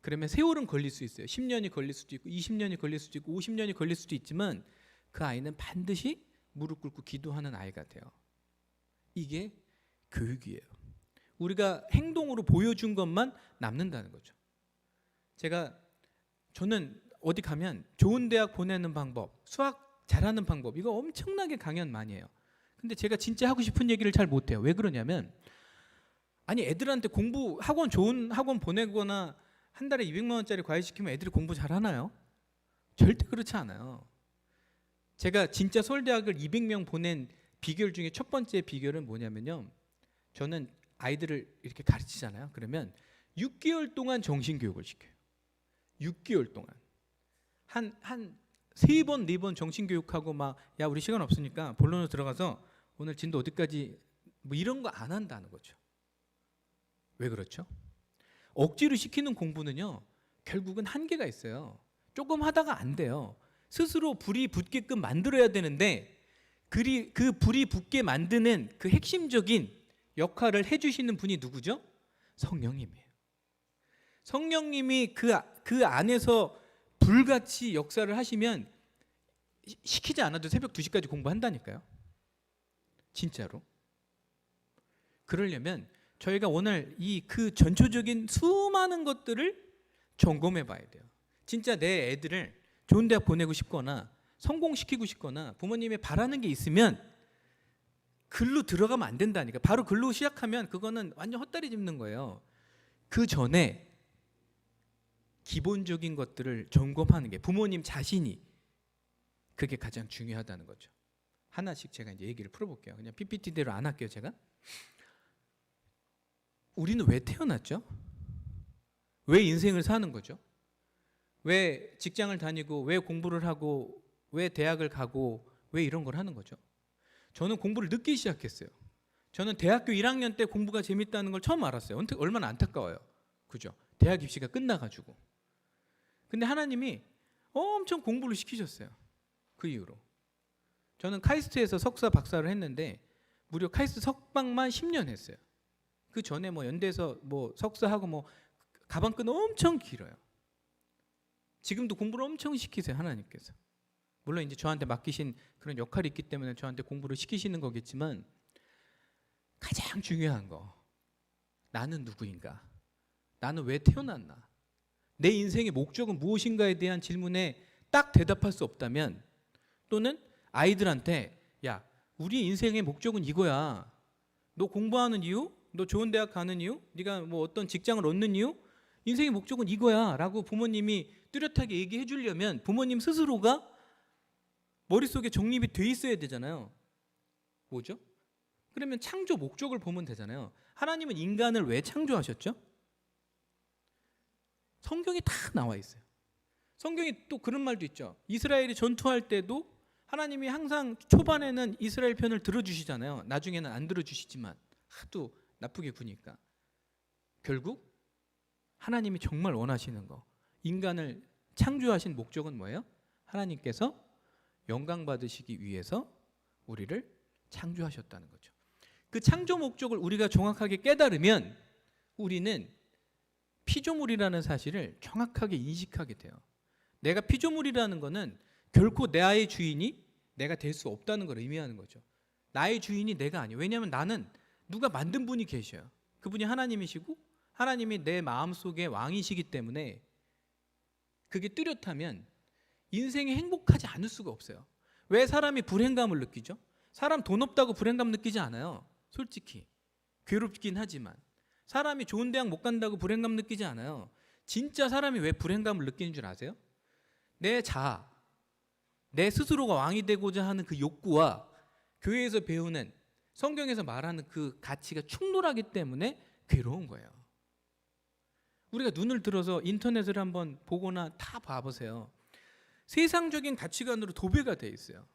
그러면 세월은 걸릴 수 있어요. 10년이 걸릴 수도 있고 20년이 걸릴 수도 있고 50년이 걸릴 수도 있지만 그 아이는 반드시 무릎 꿇고 기도하는 아이가 돼요. 이게 교육이에요. 우리가 행동으로 보여준 것만 남는다는 거죠. 저는 어디 가면 좋은 대학 보내는 방법, 수학 잘하는 방법, 이거 엄청나게 강연 많이 해요. 근데 제가 진짜 하고 싶은 얘기를 잘 못해요. 왜 그러냐면 아니 애들한테 공부 학원 좋은 학원 보내거나 한 달에 200만 원짜리 과외시키면 애들이 공부 잘하나요? 절대 그렇지 않아요. 제가 진짜 서울대학을 200명 보낸 비결 중에 첫 번째 비결은 뭐냐면요. 저는 아이들을 이렇게 가르치잖아요. 그러면 6개월 동안 정신교육을 시켜요. 6개월 동안. 한 3번, 4번 정신교육하고 막 야 우리 시간 없으니까 본론으로 들어가서 오늘 진도 어디까지 뭐 이런 거 안 한다는 거죠. 왜 그렇죠? 억지로 시키는 공부는요. 결국은 한계가 있어요. 조금 하다가 안 돼요. 스스로 불이 붙게끔 만들어야 되는데 그 불이 붙게 만드는 그 핵심적인 역할을 해주시는 분이 누구죠? 성령님이에요. 성령님이 그 안에서 불같이 역사를 하시면 시키지 않아도 새벽 2시까지 공부한다니까요. 진짜로. 그러려면 저희가 오늘 그 전초적인 수많은 것들을 점검해 봐야 돼요. 진짜 내 애들을 좋은 대학 보내고 싶거나 성공시키고 싶거나 부모님이 바라는 게 있으면 글로 들어가면 안 된다니까. 바로 글로 시작하면 그거는 완전 헛다리 짚는 거예요. 그 전에 기본적인 것들을 점검하는 게 부모님 자신이 그게 가장 중요하다는 거죠. 하나씩 제가 이제 얘기를 풀어볼게요. 그냥 PPT대로 안 할게요, 제가. 우리는 왜 태어났죠? 왜 인생을 사는 거죠? 왜 직장을 다니고 왜 공부를 하고 왜 대학을 가고 왜 이런 걸 하는 거죠? 저는 공부를 늦게 시작했어요. 저는 대학교 1학년 때 공부가 재밌다는 걸 처음 알았어요. 얼마나 안타까워요. 그죠? 대학 입시가 끝나가지고. 근데 하나님이 엄청 공부를 시키셨어요. 그 이후로. 저는 카이스트에서 석사 박사를 했는데 무려 카이스트 석방만 10년 했어요. 그 전에 뭐 연대에서 뭐 석사하고 뭐 가방끈 엄청 길어요. 지금도 공부를 엄청 시키세요, 하나님께서. 물론 이제 저한테 맡기신 그런 역할이 있기 때문에 저한테 공부를 시키시는 거겠지만 가장 중요한 거, 나는 누구인가? 나는 왜 태어났나? 내 인생의 목적은 무엇인가에 대한 질문에 딱 대답할 수 없다면, 또는 아이들한테 야, 우리 인생의 목적은 이거야. 너 공부하는 이유? 너 좋은 대학 가는 이유? 네가 뭐 어떤 직장을 얻는 이유? 인생의 목적은 이거야 라고 부모님이 뚜렷하게 얘기해 주려면 부모님 스스로가 머릿속에 정립이 돼 있어야 되잖아요. 뭐죠? 그러면 창조 목적을 보면 되잖아요. 하나님은 인간을 왜 창조하셨죠? 성경이 다 나와 있어요. 성경이 또 그런 말도 있죠. 이스라엘이 전투할 때도 하나님이 항상 초반에는 이스라엘 편을 들어주시잖아요. 나중에는 안 들어주시지만 하도 나쁘게 구니까. 결국 하나님이 정말 원하시는 거, 인간을 창조하신 목적은 뭐예요? 하나님께서 영광 받으시기 위해서 우리를 창조하셨다는 거죠. 그 창조 목적을 우리가 정확하게 깨달으면 우리는 피조물이라는 사실을 정확하게 인식하게 돼요. 내가 피조물이라는 거는 결코 나의 주인이 내가 될 수 없다는 걸 의미하는 거죠. 나의 주인이 내가 아니에요. 왜냐하면 나는 누가 만든 분이 계셔요. 그분이 하나님이시고 하나님이 내 마음속에 왕이시기 때문에 그게 뚜렷하면 인생이 행복하지 않을 수가 없어요. 왜 사람이 불행감을 느끼죠? 사람 돈 없다고 불행감 느끼지 않아요. 솔직히 괴롭긴 하지만 사람이 좋은 대학 못 간다고 불행감 느끼지 않아요. 진짜 사람이 왜 불행감을 느끼는 줄 아세요? 내 자아, 내 스스로가 왕이 되고자 하는 그 욕구와 교회에서 배우는 성경에서 말하는 그 가치가 충돌하기 때문에 괴로운 거예요. 우리가 눈을 들어서 인터넷을 한번 보거나 다 봐보세요. 세상적인 가치관으로 도배가 돼 있어요.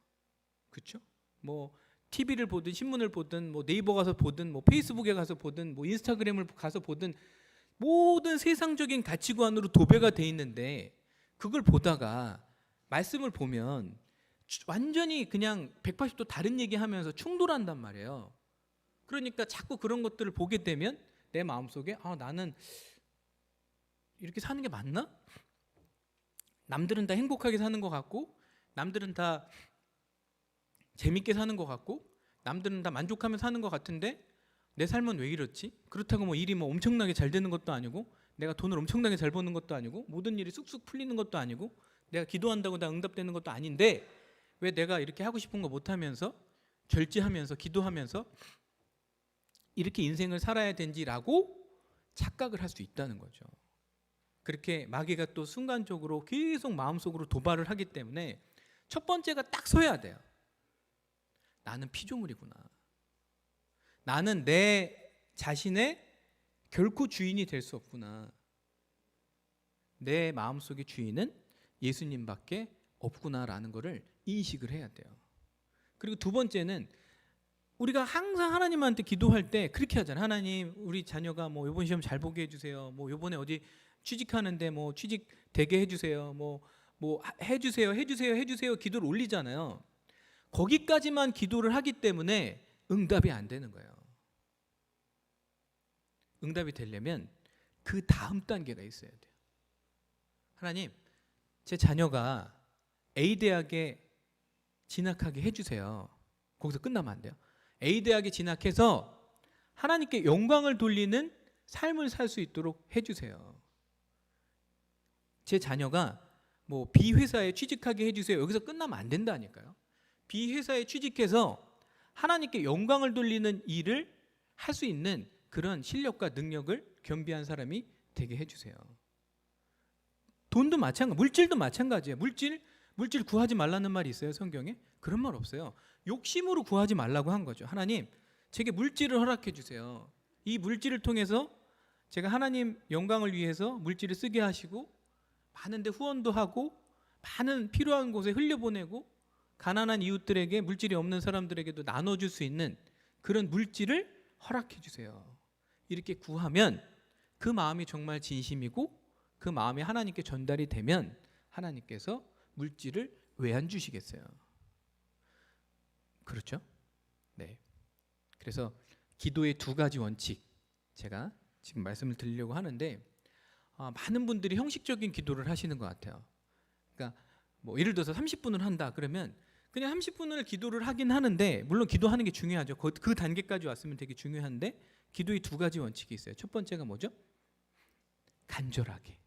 그렇죠? 뭐 TV를 보든 신문을 보든 뭐 네이버 가서 보든 뭐 페이스북에 가서 보든 뭐 인스타그램을 가서 보든 모든 세상적인 가치관으로 도배가 돼 있는데 그걸 보다가 말씀을 보면 완전히 그냥 180도 다른 얘기하면서 충돌한단 말이에요. 그러니까 자꾸 그런 것들을 보게 되면 내 마음속에 나는 이렇게 사는 게 맞나? 남들은 다 행복하게 사는 것 같고 남들은 다 재밌게 사는 것 같고 남들은 다 만족하며 사는 것 같은데 내 삶은 왜 이렇지? 그렇다고 뭐 일이 뭐 엄청나게 잘 되는 것도 아니고 내가 돈을 엄청나게 잘 버는 것도 아니고 모든 일이 쑥쑥 풀리는 것도 아니고 내가 기도한다고 다 응답되는 것도 아닌데 왜 내가 이렇게 하고 싶은 거 못하면서 절제하면서 기도하면서 이렇게 인생을 살아야 된지라고 착각을 할 수 있다는 거죠. 그렇게 마귀가 또 순간적으로 계속 마음속으로 도발을 하기 때문에 첫 번째가 딱 서야 돼요. 나는 피조물이구나. 나는 내 자신의 결코 주인이 될 수 없구나. 내 마음속의 주인은 예수님밖에 없구나라는 것을 인식을 해야 돼요. 그리고 두 번째는 우리가 항상 하나님한테 기도할 때 그렇게 하잖아요. 하나님, 우리 자녀가 뭐 이번 시험 잘 보게 해주세요. 뭐 이번에 어디 취직하는데 뭐 취직 되게 해주세요. 뭐 해주세요. 기도를 올리잖아요. 거기까지만 기도를 하기 때문에 응답이 안 되는 거예요. 응답이 되려면 그 다음 단계가 있어야 돼요. 하나님, 제 자녀가 A 대학에 진학하게 해주세요. 거기서 끝나면 안 돼요. A 대학에 진학해서 하나님께 영광을 돌리는 삶을 살 수 있도록 해주세요. 제 자녀가 뭐 B 회사에 취직하게 해주세요. 여기서 끝나면 안 된다니까요. B 회사에 취직해서 하나님께 영광을 돌리는 일을 할 수 있는 그런 실력과 능력을 겸비한 사람이 되게 해주세요. 돈도 마찬가지, 물질도 마찬가지예요. 물질 구하지 말라는 말이 있어요, 성경에? 그런 말 없어요. 욕심으로 구하지 말라고 한 거죠. 하나님, 제게 물질을 허락해 주세요. 이 물질을 통해서 제가 하나님 영광을 위해서 물질을 쓰게 하시고 많은 데 후원도 하고 많은 필요한 곳에 흘려보내고 가난한 이웃들에게, 물질이 없는 사람들에게도 나눠줄 수 있는 그런 물질을 허락해 주세요. 이렇게 구하면 그 마음이 정말 진심이고 그 마음이 하나님께 전달이 되면 하나님께서 물질을 왜 안 주시겠어요? 그렇죠? 네. 그래서 기도의 두 가지 원칙 제가 지금 말씀을 드리려고 하는데 많은 분들이 형식적인 기도를 하시는 것 같아요. 그러니까 뭐 예를 들어서 30분을 한다 그러면 그냥 30분을 기도를 하긴 하는데 물론 기도하는 게 중요하죠. 그 단계까지 왔으면 되게 중요한데 기도의 두 가지 원칙이 있어요. 첫 번째가 뭐죠? 간절하게.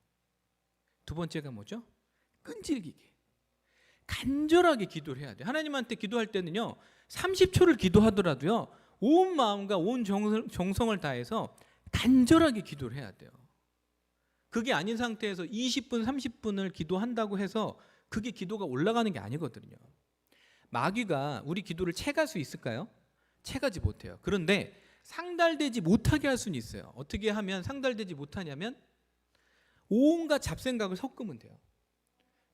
두 번째가 뭐죠? 끈질기게. 간절하게 기도를 해야 돼요. 하나님한테 기도할 때는요 30초를 기도하더라도요 온 마음과 온 정성을 다해서 간절하게 기도를 해야 돼요. 그게 아닌 상태에서 20분 30분을 기도한다고 해서 그게 기도가 올라가는 게 아니거든요. 마귀가 우리 기도를 채갈 수 있을까요? 채가지 못해요. 그런데 상달되지 못하게 할 수는 있어요. 어떻게 하면 상달되지 못하냐면 온갖 잡생각을 섞으면 돼요.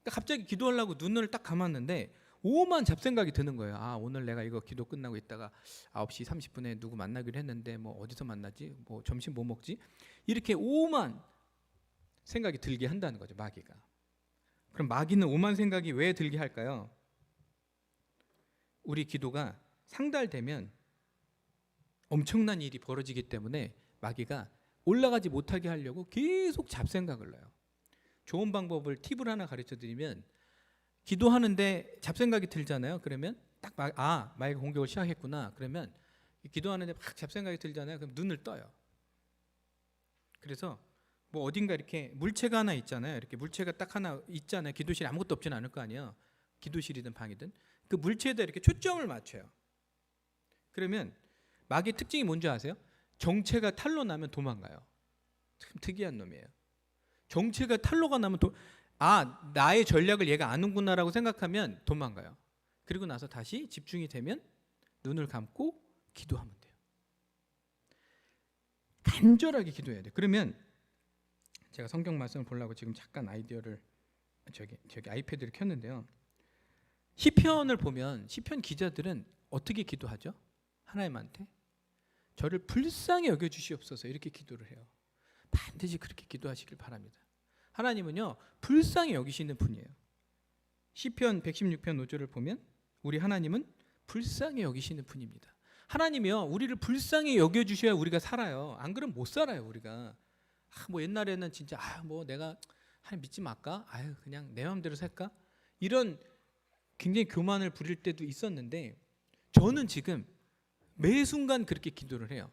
그러니까 갑자기 기도하려고 눈을 딱 감았는데 오만 잡생각이 드는 거예요. 오늘 내가 이거 기도 끝나고 있다가 9시 30분에 누구 만나기로 했는데 뭐 어디서 만나지? 뭐 점심 뭐 먹지? 이렇게 오만 생각이 들게 한다는 거죠, 마귀가. 그럼 마귀는 오만 생각이 왜 들게 할까요? 우리 기도가 상달되면 엄청난 일이 벌어지기 때문에 마귀가 올라가지 못하게 하려고 계속 잡생각을 넣어요. 좋은 방법을 팁을 하나 가르쳐 드리면, 기도하는데 잡생각이 들잖아요. 그러면 딱 마귀가 공격을 시작했구나. 그러면 기도하는데 막 잡생각이 들잖아요. 그럼 눈을 떠요. 그래서 뭐 어딘가 이렇게 물체가 하나 있잖아요. 이렇게 물체가 딱 하나 있잖아요. 기도실에 아무것도 없지는 않을 거 아니에요. 기도실이든 방이든 그 물체에다 이렇게 초점을 맞춰요. 그러면 마귀의 특징이 뭔지 아세요? 정체가 탈로 나면 도망가요. 참 특이한 놈이에요. 정체가 탈로가 나면 나의 전략을 얘가 아는구나라고 생각하면 도망가요. 그리고 나서 다시 집중이 되면 눈을 감고 기도하면 돼요. 간절하게 기도해야 돼요. 그러면 제가 성경 말씀을 보려고 지금 잠깐 아이디어를 저기 아이패드를 켰는데요. 시편을 보면 시편 기자들은 어떻게 기도하죠? 하나님한테 저를 불쌍히 여겨 주시옵소서 이렇게 기도를 해요. 반드시 그렇게 기도하시길 바랍니다. 하나님은요 불쌍히 여기시는 분이에요. 시편 116편 5절을 보면 우리 하나님은 불쌍히 여기시는 분입니다. 하나님이요 우리를 불쌍히 여겨 주셔야 우리가 살아요. 안 그러면 못 살아요. 우리가 뭐 옛날에는 진짜 뭐 내가 하나님 믿지 말까? 그냥 내 마음대로 살까? 이런 굉장히 교만을 부릴 때도 있었는데 저는 지금 매 순간 그렇게 기도를 해요.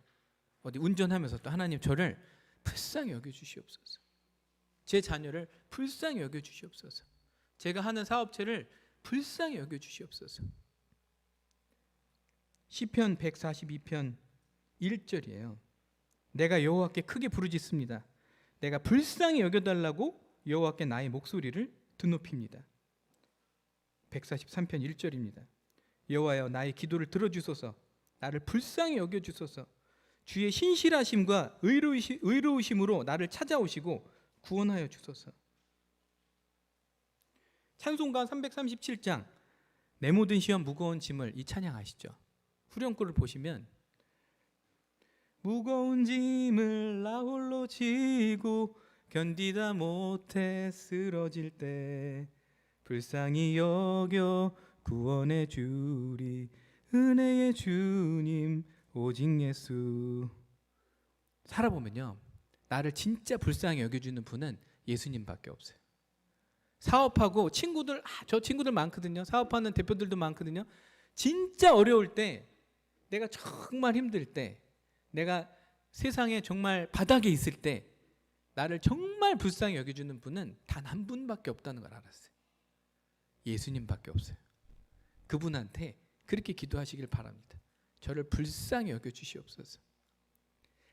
어디 운전하면서 또 하나님 저를 불쌍히 여겨 주시옵소서. 제 자녀를 불쌍히 여겨 주시옵소서. 제가 하는 사업체를 불쌍히 여겨 주시옵소서. 시편 142편 1절이에요. 내가 여호와께 크게 부르짖습니다. 내가 불쌍히 여겨달라고 여호와께 나의 목소리를 드높입니다. 143편 1절입니다. 여호와여 나의 기도를 들어주소서. 나를 불쌍히 여겨주소서. 주의 신실하심과 의로우심으로 나를 찾아오시고 구원하여 주소서. 찬송가 337장 내 모든 시험 무거운 짐을 이 찬양 아시죠? 후렴구를 보시면 무거운 짐을 나 홀로 지고 견디다 못해 쓰러질 때 불쌍히 여겨 구원해 주리 은혜의 주님 오직 예수. 살아보면요 나를 진짜 불쌍히 여겨주는 분은 예수님밖에 없어요. 사업하고 친구들 저 친구들 많거든요. 사업하는 대표들도 많거든요. 진짜 어려울 때 내가 정말 힘들 때 내가 세상에 정말 바닥에 있을 때 나를 정말 불쌍히 여겨주는 분은 단 한 분밖에 없다는 걸 알았어요. 예수님밖에 없어요. 그분한테 그렇게 기도하시길 바랍니다. 저를 불쌍히 여겨주시옵소서.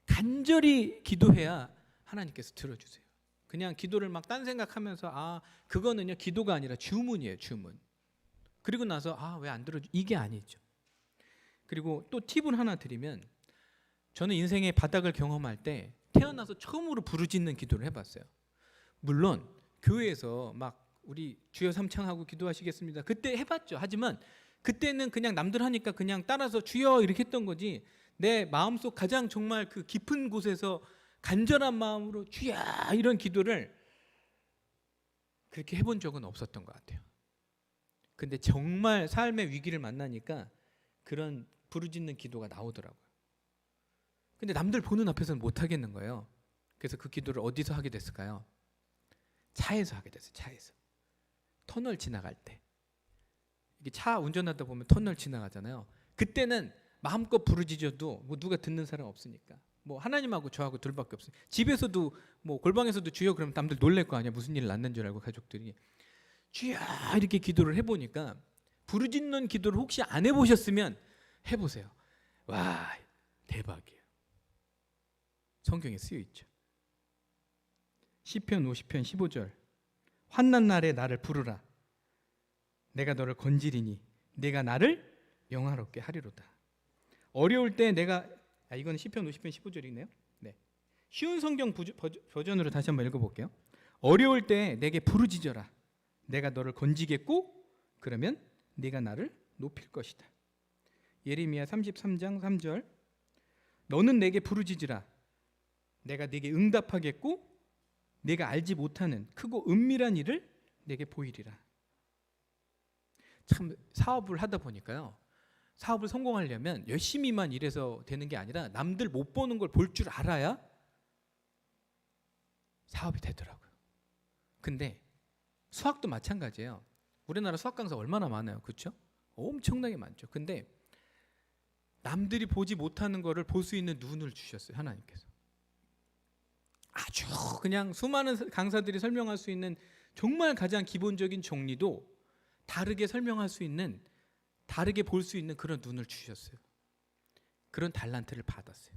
간절히 기도해야 하나님께서 들어주세요. 그냥 기도를 막 딴 생각하면서 그거는요 기도가 아니라 주문이에요. 주문. 그리고 나서 왜 안 들어주 이게 아니죠. 그리고 또 팁을 하나 드리면 저는 인생의 바닥을 경험할 때 태어나서 처음으로 부르짖는 기도를 해봤어요. 물론 교회에서 막 우리 주여 삼창하고 기도하시겠습니다. 그때 해봤죠. 하지만 그때는 그냥 남들 하니까 그냥 따라서 주여 이렇게 했던 거지 내 마음속 가장 정말 그 깊은 곳에서 간절한 마음으로 주여 이런 기도를 그렇게 해본 적은 없었던 것 같아요. 근데 정말 삶의 위기를 만나니까 그런 부르짖는 기도가 나오더라고요. 근데 남들 보는 앞에서는 못 하겠는 거예요. 그래서 그 기도를 어디서 하게 됐을까요? 차에서 하게 됐어요. 차에서. 터널 지나갈 때. 이게 차 운전하다 보면 터널 지나가잖아요. 그때는 마음껏 부르짖어도 뭐 누가 듣는 사람 없으니까. 뭐 하나님하고 저하고 둘밖에 없어요. 집에서도 뭐 골방에서도 주여 그러면 남들 놀랄 거 아니야. 무슨 일 났는 줄 알고 가족들이. 주여 이렇게 기도를 해보니까 부르짖는 기도를 혹시 안 해보셨으면 해보세요. 와 대박이에요. 성경에 쓰여 있죠. 시편 50편 15절 환난 날에 나를 부르라. 내가 너를 건지리니 내가 나를 영화롭게 하리로다. 어려울 때 내가 이건 시편 50편 15절이네요. 네. 쉬운 성경 버전으로 다시 한번 읽어볼게요. 어려울 때 내게 부르짖어라. 내가 너를 건지겠고 그러면 네가 나를 높일 것이다. 예레미야 33장 3절 너는 내게 부르짖으라. 내가 네게 응답하겠고 네가 알지 못하는 크고 은밀한 일을 내게 보이리라. 참 사업을 하다 보니까요. 사업을 성공하려면 열심히만 일해서 되는 게 아니라 남들 못 보는 걸 볼 줄 알아야 사업이 되더라고요. 근데 수학도 마찬가지예요. 우리나라 수학 강사 얼마나 많아요, 그렇죠? 엄청나게 많죠. 근데 남들이 보지 못하는 거를 볼 수 있는 눈을 주셨어요, 하나님께서. 아주 그냥 수많은 강사들이 설명할 수 있는 정말 가장 기본적인 정리도 다르게 설명할 수 있는, 다르게 볼 수 있는 그런 눈을 주셨어요. 그런 달란트를 받았어요.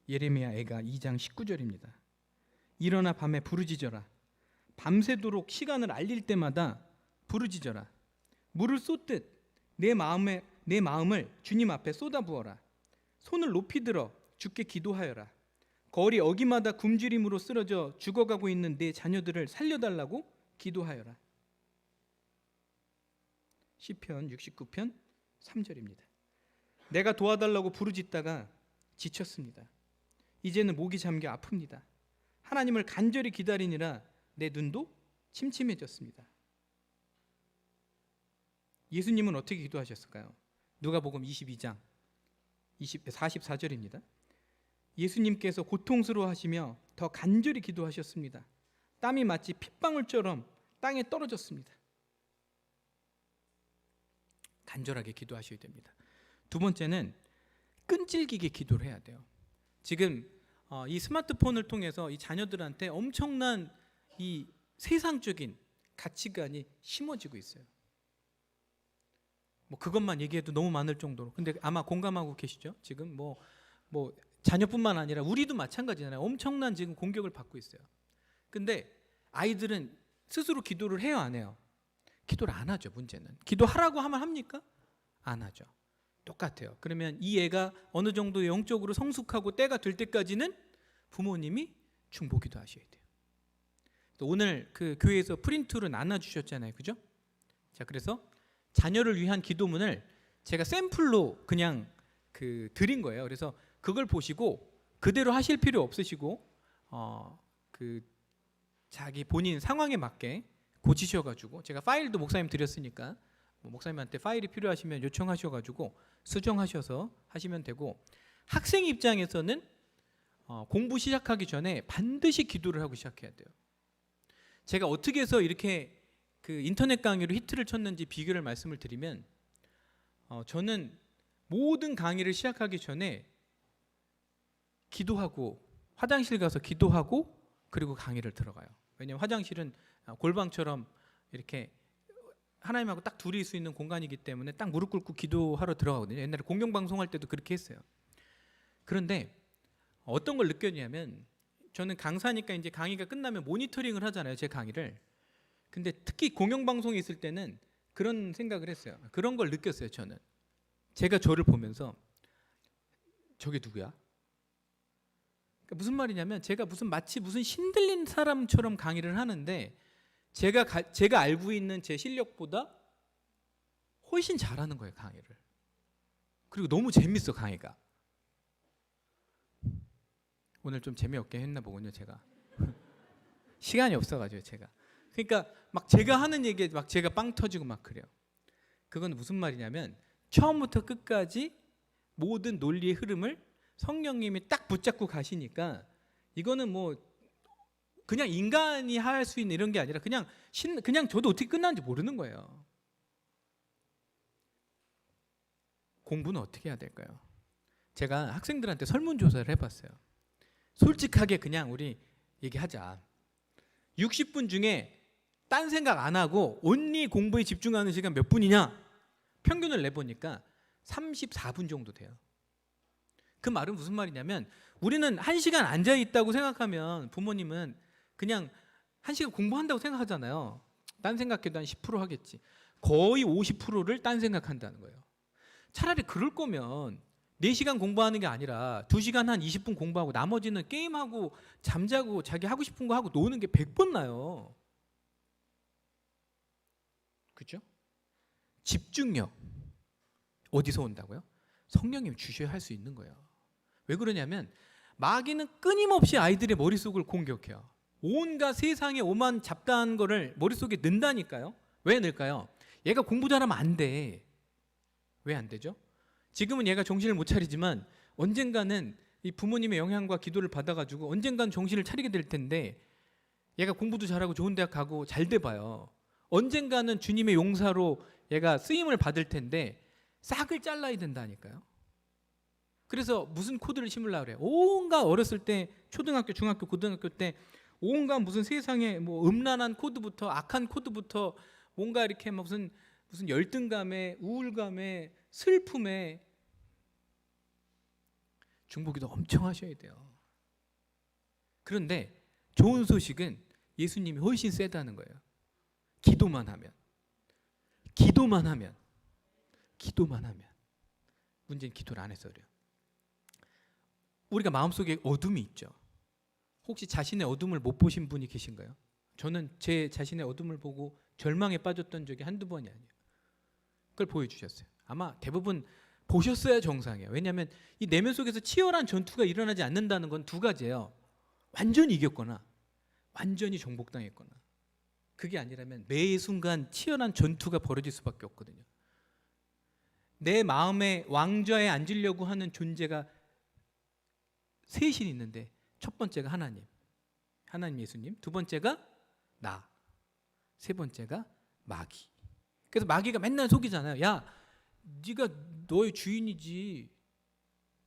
예레미야 애가 2장 19절입니다. 일어나 밤에 부르짖어라. 밤새도록 시간을 알릴 때마다 부르짖어라. 물을 쏟듯 내 마음을 주님 앞에 쏟아부어라. 손을 높이 들어 주께 기도하여라. 거리 어기마다 굶주림으로 쓰러져 죽어가고 있는 내 자녀들을 살려달라고 기도하여라. 시편 69편 3절입니다. 내가 도와달라고 부르짖다가 지쳤습니다. 이제는 목이 잠겨 아픕니다. 하나님을 간절히 기다리니라 내 눈도 침침해졌습니다. 예수님은 어떻게 기도하셨을까요? 누가복음 22장 44절입니다. 예수님께서 고통스러워하시며 더 간절히 기도하셨습니다. 땀이 마치 핏방울처럼 땅에 떨어졌습니다. 간절하게 기도하셔야 됩니다. 두 번째는 끈질기게 기도를 해야 돼요. 지금 이 스마트폰을 통해서 이 자녀들한테 엄청난 이 세상적인 가치관이 심어지고 있어요. 뭐 그것만 얘기해도 너무 많을 정도로. 근데 아마 공감하고 계시죠? 지금 뭐 자녀뿐만 아니라 우리도 마찬가지잖아요. 엄청난 지금 공격을 받고 있어요. 근데 아이들은 스스로 기도를 해요, 안 해요? 기도를 안 하죠. 문제는 기도하라고 하면 합니까? 안 하죠. 똑같아요. 그러면 이 애가 어느 정도 영적으로 성숙하고 때가 될 때까지는 부모님이 중보기도 하셔야 돼요. 또 오늘 그 교회에서 프린트로 나눠주셨잖아요, 그죠? 자, 그래서 자녀를 위한 기도문을 제가 샘플로 그냥 드린 거예요. 그래서 그걸 보시고 그대로 하실 필요 없으시고 자기 본인 상황에 맞게 고치셔가지고, 제가 파일도 목사님 드렸으니까 목사님한테 파일이 필요하시면 요청하셔가지고 수정하셔서 하시면 되고, 학생 입장에서는 공부 시작하기 전에 반드시 기도를 하고 시작해야 돼요. 제가 어떻게 해서 이렇게 인터넷 강의로 히트를 쳤는지 비결을 말씀을 드리면, 저는 모든 강의를 시작하기 전에 기도하고 화장실 가서 기도하고 그리고 강의를 들어가요. 왜냐하면 화장실은 골방처럼 이렇게 하나님하고 딱 둘이 있을 수 있는 공간이기 때문에 딱 무릎 꿇고 기도하러 들어가거든요. 옛날에 공영방송할 때도 그렇게 했어요. 그런데 어떤 걸 느꼈냐면, 저는 강사니까 이제 강의가 끝나면 모니터링을 하잖아요, 제 강의를. 근데 특히 공영방송에 있을 때는 그런 생각을 했어요. 그런 걸 느꼈어요, 저는. 제가 저를 보면서 저게 누구야? 그러니까 무슨 말이냐면, 제가 마치 무슨 신들린 사람처럼 강의를 하는데 제가 알고 있는 제 실력보다 훨씬 잘하는 거예요, 강의를. 그리고 너무 재밌어, 강의가. 오늘 좀 재미없게 했나 보군요, 제가. 시간이 없어가지고 제가. 그러니까 막 제가 하는 얘기에 막 제가 빵 터지고 막 그래요. 그건 무슨 말이냐면, 처음부터 끝까지 모든 논리의 흐름을 성령님이 딱 붙잡고 가시니까, 이거는 뭐 그냥 인간이 할 수 있는 이런 게 아니라 그냥 저도 어떻게 끝나는지 모르는 거예요. 공부는 어떻게 해야 될까요? 제가 학생들한테 설문조사를 해봤어요. 솔직하게 그냥 우리 얘기하자. 60분 중에 딴 생각 안 하고 온리 공부에 집중하는 시간 몇 분이냐? 평균을 내보니까 34분 정도 돼요. 그 말은 무슨 말이냐면, 우리는 1시간 앉아 있다고 생각하면 부모님은 그냥 1시간 공부한다고 생각하잖아요. 딴 생각해도 한 10% 하겠지. 거의 50%를 딴 생각한다는 거예요. 차라리 그럴 거면 4시간 공부하는 게 아니라 2시간 한 20분 공부하고 나머지는 게임하고 잠자고 자기 하고 싶은 거 하고 노는 게 100번 나요. 그렇죠? 집중력 어디서 온다고요? 성령님이 주셔야 할 수 있는 거예요. 왜 그러냐면, 마귀는 끊임없이 아이들의 머릿속을 공격해요. 온갖 세상에 오만 잡다한 거를 머릿속에 넣는다니까요. 왜 넣을까요? 얘가 공부 잘하면 안 돼. 왜 안 되죠? 지금은 얘가 정신을 못 차리지만 언젠가는 이 부모님의 영향과 기도를 받아가지고 언젠가는 정신을 차리게 될 텐데 얘가 공부도 잘하고 좋은 대학 가고 잘 돼 봐요. 언젠가는 주님의 용사로 얘가 쓰임을 받을 텐데 싹을 잘라야 된다니까요. 그래서 무슨 코드를 심으려고 그래요. 온갖 어렸을 때 초등학교, 중학교, 고등학교 때 온갖 무슨 세상에 뭐 음란한 코드부터 악한 코드부터 뭔가 이렇게 무슨 열등감에 우울감에 슬픔에 중보기도 엄청 하셔야 돼요. 그런데 좋은 소식은 예수님이 훨씬 세다는 거예요. 기도만 하면 문제는 기도를 안 해서 그래요. 우리가 마음속에 어둠이 있죠. 혹시 자신의 어둠을 못 보신 분이 계신가요? 저는 제 자신의 어둠을 보고 절망에 빠졌던 적이 한두 번이 아니에요. 그걸 보여주셨어요. 아마 대부분 보셨어야 정상이에요. 왜냐하면 이 내면 속에서 치열한 전투가 일어나지 않는다는 건 두 가지예요. 완전히 이겼거나 완전히 정복당했거나. 그게 아니라면 매 순간 치열한 전투가 벌어질 수밖에 없거든요. 내 마음에 왕좌에 앉으려고 하는 존재가 셋이 있는데 첫 번째가 하나님 예수님, 두 번째가 나, 세 번째가 마귀. 그래서 마귀가 맨날 속이잖아요. 야, 네가 너의 주인이지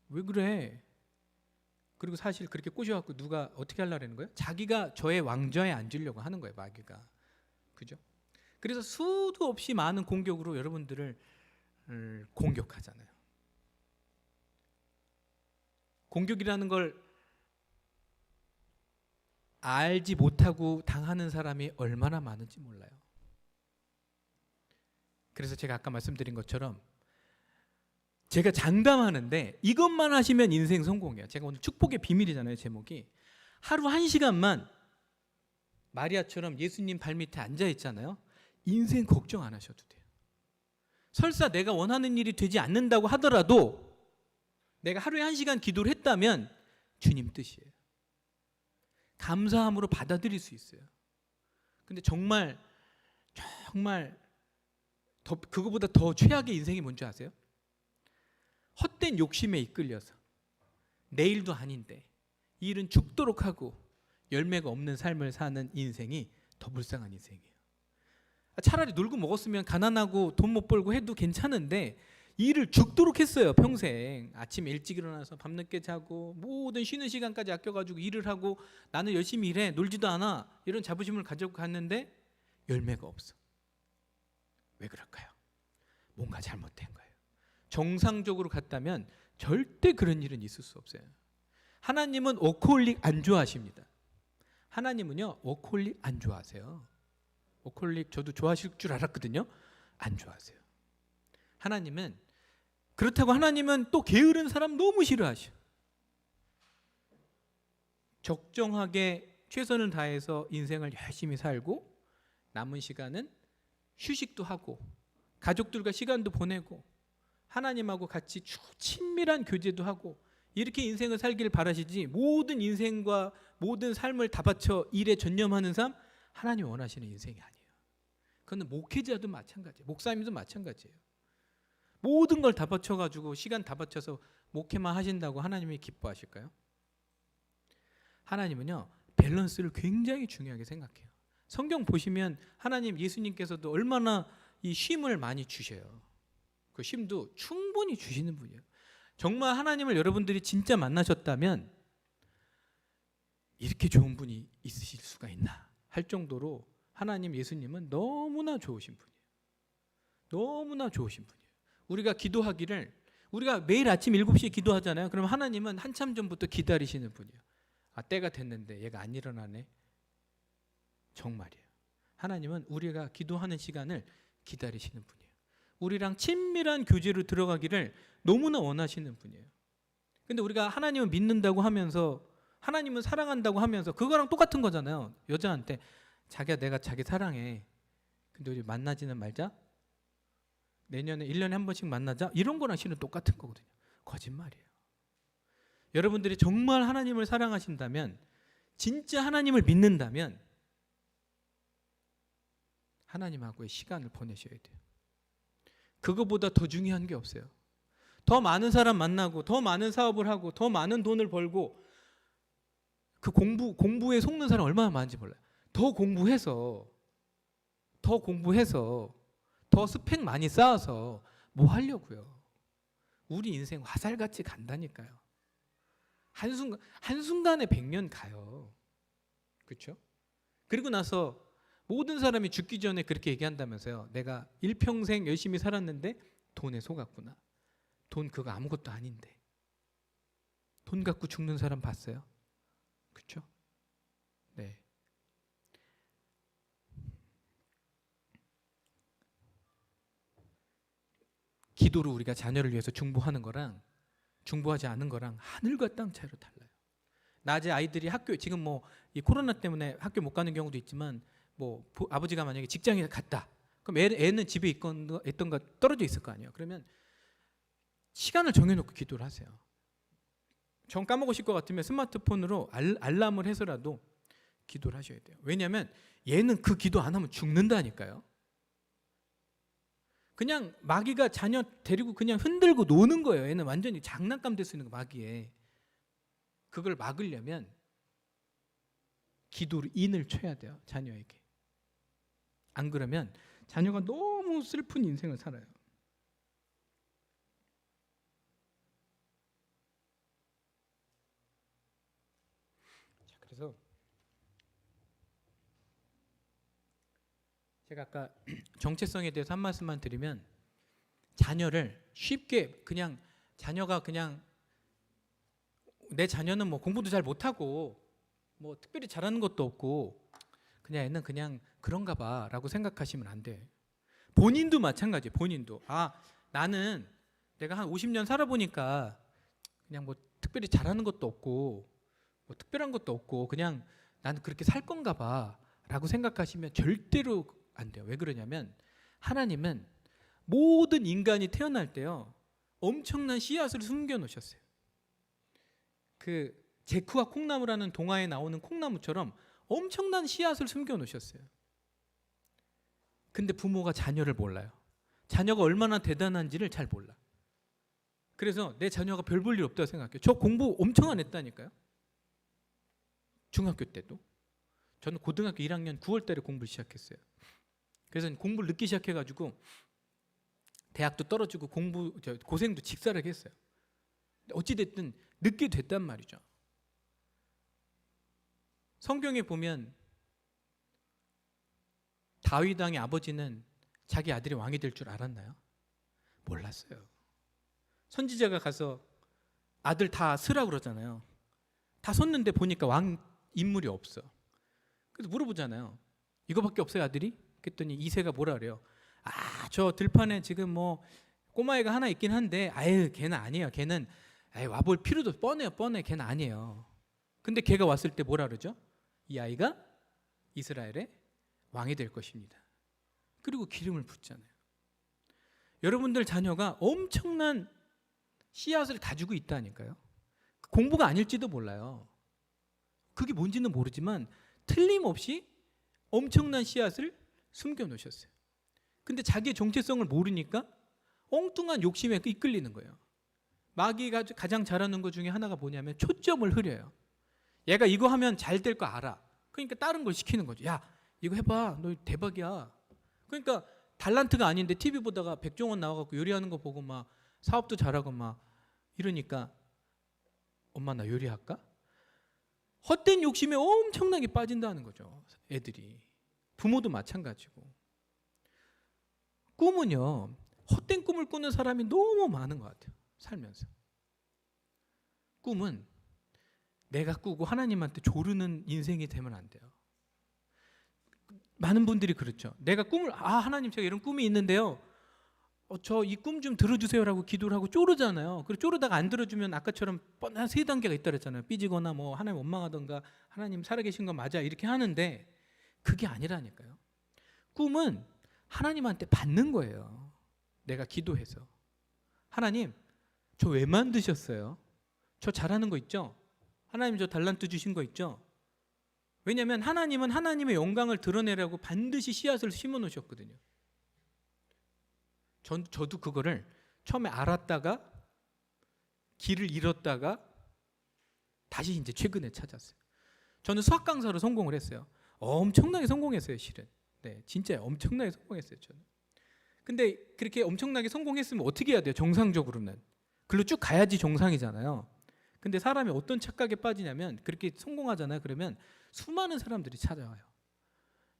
왜 그래? 그리고 사실 그렇게 꼬셔갖고 누가 어떻게 하려고 하는 거예요? 자기가 저의 왕좌에 앉으려고 하는 거예요, 마귀가. 그죠? 그래서 수도 없이 많은 공격으로 여러분들을 공격하잖아요. 공격이라는 걸 알지 못하고 당하는 사람이 얼마나 많은지 몰라요. 그래서 제가 아까 말씀드린 것처럼 제가 장담하는데 이것만 하시면 인생 성공이에요. 제가 오늘 축복의 비밀이잖아요, 제목이. 하루 1시간만 마리아처럼 예수님 발밑에 앉아 있잖아요. 인생 걱정 안 하셔도 돼요. 설사 내가 원하는 일이 되지 않는다고 하더라도 내가 하루에 1시간 기도를 했다면 주님 뜻이에요. 감사함으로 받아들일 수 있어요. 근데 정말 그거보다 더 최악의 인생이 뭔지 아세요? 헛된 욕심에 이끌려서 내일도 아닌데 이 일은 죽도록 하고 열매가 없는 삶을 사는 인생이 더 불쌍한 인생이에요. 차라리 놀고 먹었으면 가난하고 돈 못 벌고 해도 괜찮은데 이 일을 죽도록 했어요, 평생. 아침 일찍 일어나서 밤늦게 자고 모든 쉬는 시간까지 아껴가지고 일을 하고 나는 열심히 일해, 놀지도 않아, 이런 자부심을 가지고 갔는데 열매가 없어. 왜 그럴까요? 뭔가 잘못된 거예요. 정상적으로 갔다면 절대 그런 일은 있을 수 없어요. 하나님은 워커홀릭 안 좋아하십니다. 하나님은요, 워커홀릭 안 좋아하세요. 워커홀릭 저도 좋아하실 줄 알았거든요. 안 좋아하세요. 하나님은, 그렇다고 하나님은 또 게으른 사람 너무 싫어하셔. 적정하게 최선을 다해서 인생을 열심히 살고 남은 시간은 휴식도 하고 가족들과 시간도 보내고 하나님하고 같이 친밀한 교제도 하고 이렇게 인생을 살기를 바라시지, 모든 인생과 모든 삶을 다 바쳐 일에 전념하는 삶, 하나님 원하시는 인생이 아니에요. 그건 목회자도 마찬가지예요. 목사님도 마찬가지예요. 모든 걸 다 바쳐가지고 시간 다 바쳐서 목회만 하신다고 하나님이 기뻐하실까요? 하나님은요, 밸런스를 굉장히 중요하게 생각해요. 성경 보시면 하나님, 예수님께서도 얼마나 이 쉼을 많이 주셔요. 그 쉼도 충분히 주시는 분이에요. 정말 하나님을 여러분들이 진짜 만나셨다면 이렇게 좋은 분이 있으실 수가 있나 할 정도로 하나님, 예수님은 너무나 좋으신 분이에요. 너무나 좋으신 분이에요. 우리가 기도하기를, 우리가 매일 아침 7시에 기도하잖아요. 그럼 하나님은 한참 전부터 기다리시는 분이에요. 아, 때가 됐는데 얘가 안 일어나네. 정말이에요. 하나님은 우리가 기도하는 시간을 기다리시는 분이에요. 우리랑 친밀한 교제로 들어가기를 너무나 원하시는 분이에요. 근데 우리가 하나님을 믿는다고 하면서, 하나님은 사랑한다고 하면서, 그거랑 똑같은 거잖아요. 여자한테 자기야, 내가 자기 사랑해, 근데 우리 만나지는 말자, 내년에 1년에 한 번씩 만나자, 이런 거랑 실은 똑같은 거거든요. 거짓말이에요. 여러분들이 정말 하나님을 사랑하신다면, 진짜 하나님을 믿는다면 하나님하고의 시간을 보내셔야 돼요. 그거보다 더 중요한 게 없어요. 더 많은 사람 만나고 더 많은 사업을 하고 더 많은 돈을 벌고 그 공부에 속는 사람 얼마나 많은지 몰라요. 더 공부해서 더 스펙 많이 쌓아서 뭐 하려고요. 우리 인생 화살같이 간다니까요. 한순간에 100년 가요. 그렇죠? 그리고 나서 모든 사람이 죽기 전에 그렇게 얘기한다면서요. 내가 일평생 열심히 살았는데 돈에 속았구나. 돈 그거 아무것도 아닌데. 돈 갖고 죽는 사람 봤어요? 그렇죠? 네. 기도로 우리가 자녀를 위해서 중보하는 거랑 중보하지 않은 거랑 하늘과 땅 차이로 달라요. 낮에 아이들이 학교 지금 뭐 이 코로나 때문에 학교 못 가는 경우도 있지만 뭐 아버지가 만약에 직장에 갔다. 그럼 애는 집에 있던가 떨어져 있을 거 아니에요. 그러면 시간을 정해놓고 기도를 하세요. 정 까먹으실 것 같으면 스마트폰으로 알람을 해서라도 기도를 하셔야 돼요. 왜냐하면 얘는 그 기도 안 하면 죽는다니까요. 그냥 마귀가 자녀 데리고 그냥 흔들고 노는 거예요. 얘는 완전히 장난감 될 수 있는 거 마귀에. 그걸 막으려면 기도로 인을 쳐야 돼요. 자녀에게. 안 그러면 자녀가 너무 슬픈 인생을 살아요. 자, 그래서 제가 아까 정체성에 대해서 한 말씀만 드리면 자녀를 쉽게 그냥 자녀가 그냥 내 자녀는 뭐 공부도 잘 못하고 뭐 특별히 잘하는 것도 없고 그냥 애는 그냥 그런가 봐라고 생각하시면 안 돼요. 본인도 마찬가지예요. 본인도 나는 내가 한 50년 살아보니까 그냥 뭐 특별히 잘하는 것도 없고 뭐 특별한 것도 없고 그냥 나는 그렇게 살 건가 봐라고 생각하시면 절대로 안 돼요. 왜 그러냐면 하나님은 모든 인간이 태어날 때요 엄청난 씨앗을 숨겨 놓으셨어요. 그 제크와 콩나무라는 동화에 나오는 콩나무처럼 엄청난 씨앗을 숨겨 놓으셨어요. 근데 부모가 자녀를 몰라요. 자녀가 얼마나 대단한지를 잘 몰라. 그래서 내 자녀가 별 볼 일 없다고 생각해요. 저 공부 엄청 안 했다니까요. 중학교 때도. 저는 고등학교 1학년 9월 달에 공부를 시작했어요. 그래서 공부를 늦게 시작해가지고 대학도 떨어지고 고생도 직사하게 했어요. 어찌됐든 늦게 됐단 말이죠. 성경에 보면 다윗 왕의 아버지는 자기 아들이 왕이 될 줄 알았나요? 몰랐어요. 선지자가 가서 아들 다 쓰라고 그러잖아요. 다 섰는데 보니까 왕 인물이 없어. 그래서 물어보잖아요. 이거밖에 없어요 아들이? 그랬더니 이세가 뭐라 그래요? 저 들판에 지금 뭐 꼬마애가 하나 있긴 한데 아유 걔는 아니에요. 걔는 와볼 필요도 뻔해. 걔는 아니에요. 근데 걔가 왔을 때 뭐라 그러죠? 이 아이가 이스라엘의 왕이 될 것입니다. 그리고 기름을 붓잖아요. 여러분들 자녀가 엄청난 씨앗을 가지고 있다니까요. 공부가 아닐지도 몰라요. 그게 뭔지는 모르지만 틀림없이 엄청난 씨앗을 숨겨 놓으셨어요. 근데 자기의 정체성을 모르니까 엉뚱한 욕심에 이끌리는 거예요. 마귀가 가장 잘하는 것 중에 하나가 뭐냐면 초점을 흐려요. 얘가 이거 하면 잘 될 거 알아. 그러니까 다른 걸 시키는 거죠. 야 이거 해봐. 너 대박이야. 그러니까 달란트가 아닌데 TV 보다가 백종원 나와갖고 요리하는 거 보고 막 사업도 잘하고 막 이러니까 엄마 나 요리할까? 헛된 욕심에 엄청나게 빠진다는 거죠. 애들이. 부모도 마찬가지고. 꿈은요. 헛된 꿈을 꾸는 사람이 너무 많은 것 같아요. 살면서. 꿈은 내가 꾸고 하나님한테 조르는 인생이 되면 안 돼요. 많은 분들이 그렇죠. 내가 꿈을 하나님 제가 이런 꿈이 있는데요. 저 이 꿈 좀 들어주세요라고 기도를 하고 쪼르잖아요. 그리고 쪼르다가 안 들어주면 아까처럼 뻔한 3단계가 있다 그랬잖아요. 삐지거나 뭐 하나님 원망하던가 하나님 살아계신 거 맞아 이렇게 하는데 그게 아니라니까요. 꿈은 하나님한테 받는 거예요. 내가 기도해서 하나님 저 왜 만드셨어요? 저 잘하는 거 있죠? 하나님 저 달란트 주신 거 있죠? 왜냐하면 하나님은 하나님의 영광을 드러내려고 반드시 씨앗을 심어 놓으셨거든요. 저도 그거를 처음에 알았다가 길을 잃었다가 다시 이제 최근에 찾았어요. 저는 수학 강사로 성공을 했어요. 엄청나게 성공했어요, 실은. 네, 진짜 엄청나게 성공했어요, 저는. 근데 그렇게 엄청나게 성공했으면 어떻게 해야 돼요? 정상적으로는. 글로 쭉 가야지 정상이잖아요. 근데 사람이 어떤 착각에 빠지냐면 그렇게 성공하잖아요. 그러면 수많은 사람들이 찾아와요.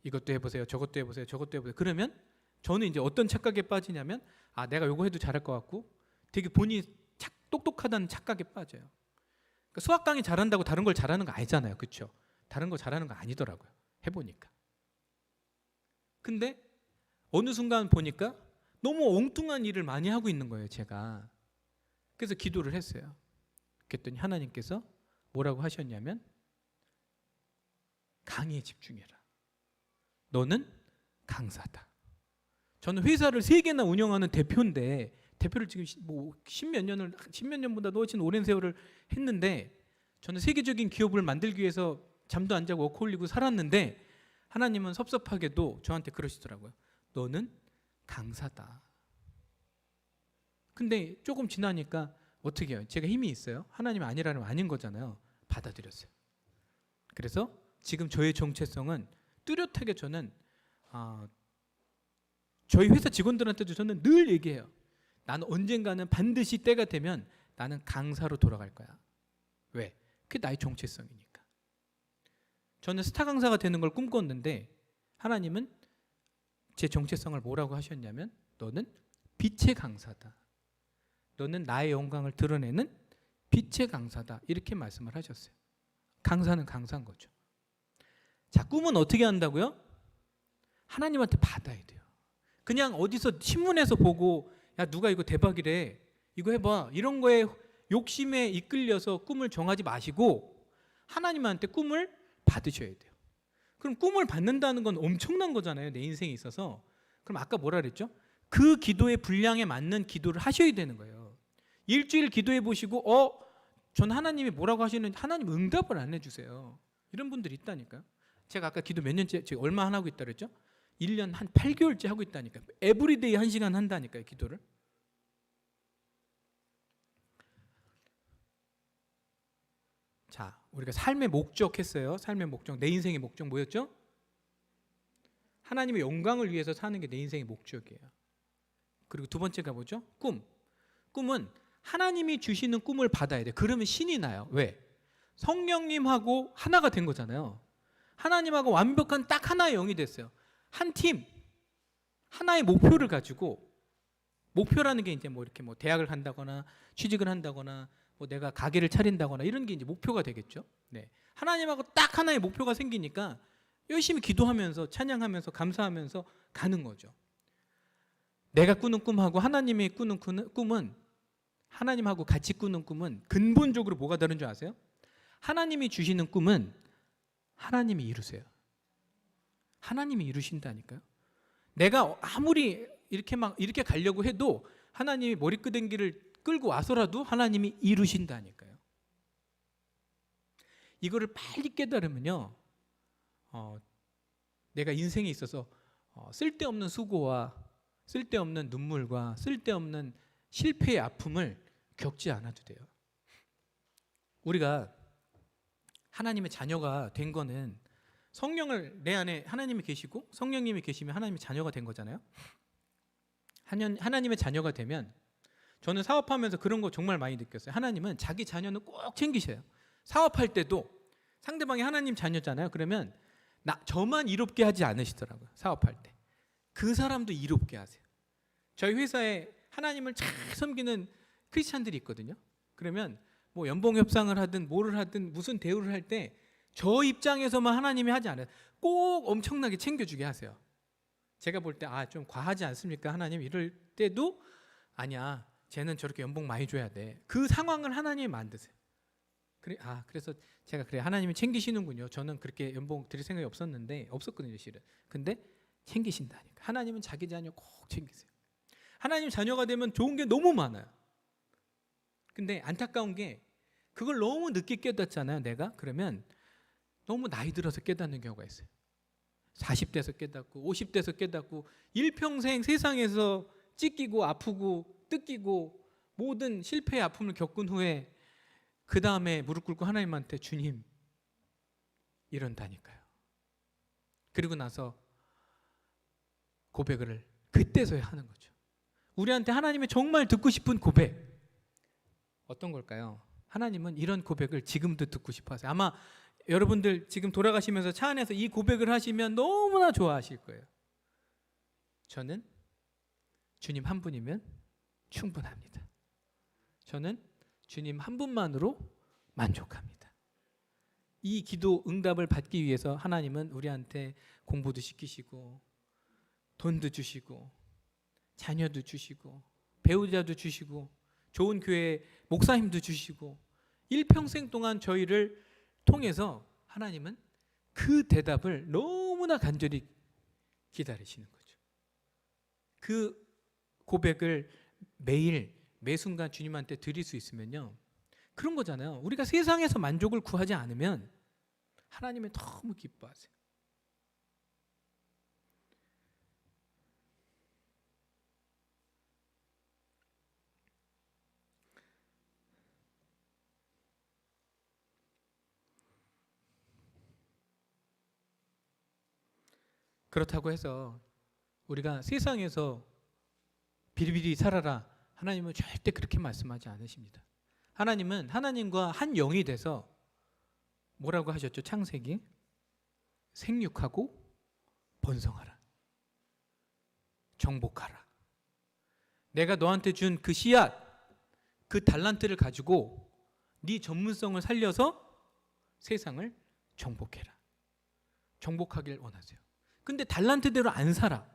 이것도 해보세요, 저것도 해보세요, 저것도 해보세요. 그러면 저는 이제 어떤 착각에 빠지냐면 아, 내가 요거 해도 잘할 것 같고 되게 본인이 똑똑하다는 착각에 빠져요. 그러니까 수학 강의 잘한다고 다른 걸 잘하는 거 아니잖아요, 그렇죠? 다른 거 잘하는 거 아니더라고요, 해보니까. 근데 어느 순간 보니까 너무 엉뚱한 일을 많이 하고 있는 거예요, 제가. 그래서 기도를 했어요. 그랬더니 하나님께서 뭐라고 하셨냐면 강의에 집중해라. 너는 강사다. 저는 회사를 3개나 운영하는 대표인데 대표를 지금 뭐 10몇 년보다 훨씬 오랜 세월을 했는데 저는 세계적인 기업을 만들기 위해서 잠도 안 자고 워크홀리고 살았는데 하나님은 섭섭하게도 저한테 그러시더라고요. 너는 강사다. 근데 조금 지나니까 어떻게 해요? 제가 힘이 있어요? 하나님 아니라면 아닌 거잖아요. 받아들였어요. 그래서 지금 저의 정체성은 뚜렷하게 저는 저희 회사 직원들한테도 저는 늘 얘기해요. 나는 언젠가는 반드시 때가 되면 나는 강사로 돌아갈 거야. 왜? 그게 나의 정체성이니까. 저는 스타 강사가 되는 걸 꿈꿨는데 하나님은 제 정체성을 뭐라고 하셨냐면 너는 빛의 강사다. 너는 나의 영광을 드러내는 빛의 강사다. 이렇게 말씀을 하셨어요. 강사는 강사인 거죠. 자, 꿈은 어떻게 한다고요? 하나님한테 받아야 돼요. 그냥 어디서 신문에서 보고 야, 누가 이거 대박이래, 이거 해봐, 이런 거에 욕심에 이끌려서 꿈을 정하지 마시고 하나님한테 꿈을 받으셔야 돼요. 그럼 꿈을 받는다는 건 엄청난 거잖아요, 내 인생에 있어서. 그럼 아까 뭐라 그랬죠? 그 기도의 분량에 맞는 기도를 하셔야 되는 거예요. 일주일 기도해 보시고 전 하나님이 뭐라고 하시는지 하나님 응답을 안 해주세요. 이런 분들이 있다니까요. 제가 아까 기도 몇 년째, 제가 얼마 안 하고 있다 그랬죠? 1년 한 8개월째 하고 있다니까요. 에브리데이 1시간 한다니까요, 기도를. 자, 우리가 삶의 목적 했어요. 삶의 목적, 내 인생의 목적 뭐였죠? 하나님의 영광을 위해서 사는 게 내 인생의 목적이에요. 그리고 두 번째가 뭐죠? 꿈. 꿈은 하나님이 주시는 꿈을 받아야 돼. 그러면 신이 나요. 왜? 성령님하고 하나가 된 거잖아요. 하나님하고 완벽한 딱 하나의 영이 됐어요. 한 팀, 하나의 목표를 가지고, 목표라는 게 이제 뭐 이렇게 뭐 대학을 간다거나 취직을 한다거나 뭐 내가 가게를 차린다거나 이런 게 이제 목표가 되겠죠. 네. 하나님하고 딱 하나의 목표가 생기니까 열심히 기도하면서 찬양하면서 감사하면서 가는 거죠. 내가 꾸는 꿈하고 하나님이 꾸는 꿈은, 하나님하고 같이 꾸는 꿈은 근본적으로 뭐가 다른 줄 아세요? 하나님이 주시는 꿈은 하나님이 이루세요. 하나님이 이루신다니까요. 내가 아무리 이렇게 가려고 해도 하나님이 머리끄댕기를 끌고 와서라도 하나님이 이루신다니까요. 이거를 빨리 깨달으면요, 내가 인생에 있어서 쓸데없는 수고와 쓸데없는 눈물과 쓸데없는 실패의 아픔을 겪지 않아도 돼요. 우리가 하나님의 자녀가 된 거는 성령을 내 안에 하나님이 계시고 성령님이 계시면 하나님의 자녀가 된 거잖아요. 하나님의 자녀가 되면, 저는 사업하면서 그런 거 정말 많이 느꼈어요. 하나님은 자기 자녀는 꼭 챙기셔요. 사업할 때도 상대방이 하나님 자녀잖아요. 그러면 저만 이롭게 하지 않으시더라고요. 사업할 때 그 사람도 이롭게 하세요. 저희 회사에 하나님을 잘 섬기는 크리스찬들이 있거든요. 그러면 뭐 연봉 협상을 하든 뭐를 하든 무슨 대우를 할 때 저 입장에서만 하나님이 하지 않아요. 꼭 엄청나게 챙겨주게 하세요. 제가 볼 때 좀 과하지 않습니까? 하나님 이럴 때도 아니야, 쟤는 저렇게 연봉 많이 줘야 돼. 그 상황을 하나님이 만드세요. 그래서 제가 그래, 하나님이 챙기시는군요. 저는 그렇게 연봉 드릴 생각이 없었거든요, 실은. 근데 챙기신다니까. 하나님은 자기 자녀 꼭 챙기세요. 하나님 자녀가 되면 좋은 게 너무 많아요. 근데 안타까운 게 그걸 너무 늦게 깨닫잖아요, 내가. 그러면 너무 나이 들어서 깨닫는 경우가 있어요. 40대에서 깨닫고 50대에서 깨닫고 일평생 세상에서 찢기고 아프고 뜯기고 모든 실패의 아픔을 겪은 후에 그 다음에 무릎 꿇고 하나님한테 주님 이런다니까요. 그리고 나서 고백을 그때서야 하는 거죠. 우리한테 하나님의 정말 듣고 싶은 고백 어떤 걸까요? 하나님은 이런 고백을 지금도 듣고 싶어 하세요. 아마 여러분들 지금 돌아가시면서 차 안에서 이 고백을 하시면 너무나 좋아하실 거예요. 저는 주님 한 분이면 충분합니다. 저는 주님 한 분만으로 만족합니다. 이 기도 응답을 받기 위해서 하나님은 우리한테 공부도 시키시고 돈도 주시고 자녀도 주시고 배우자도 주시고 좋은 교회 목사님도 주시고 일평생 동안 저희를 통해서 하나님은 그 대답을 너무나 간절히 기다리시는 거죠. 그 고백을 매일 매 순간 주님한테 드릴 수 있으면요, 그런 거잖아요. 우리가 세상에서 만족을 구하지 않으면 하나님은 너무 기뻐하세요. 그렇다고 해서 우리가 세상에서 비리비리 살아라, 하나님은 절대 그렇게 말씀하지 않으십니다. 하나님은 하나님과 한 영이 돼서 뭐라고 하셨죠? 창세기 생육하고 번성하라, 정복하라. 내가 너한테 준 그 씨앗, 그 달란트를 가지고 네 전문성을 살려서 세상을 정복해라. 정복하길 원하세요. 근데 달란트대로 안 살아.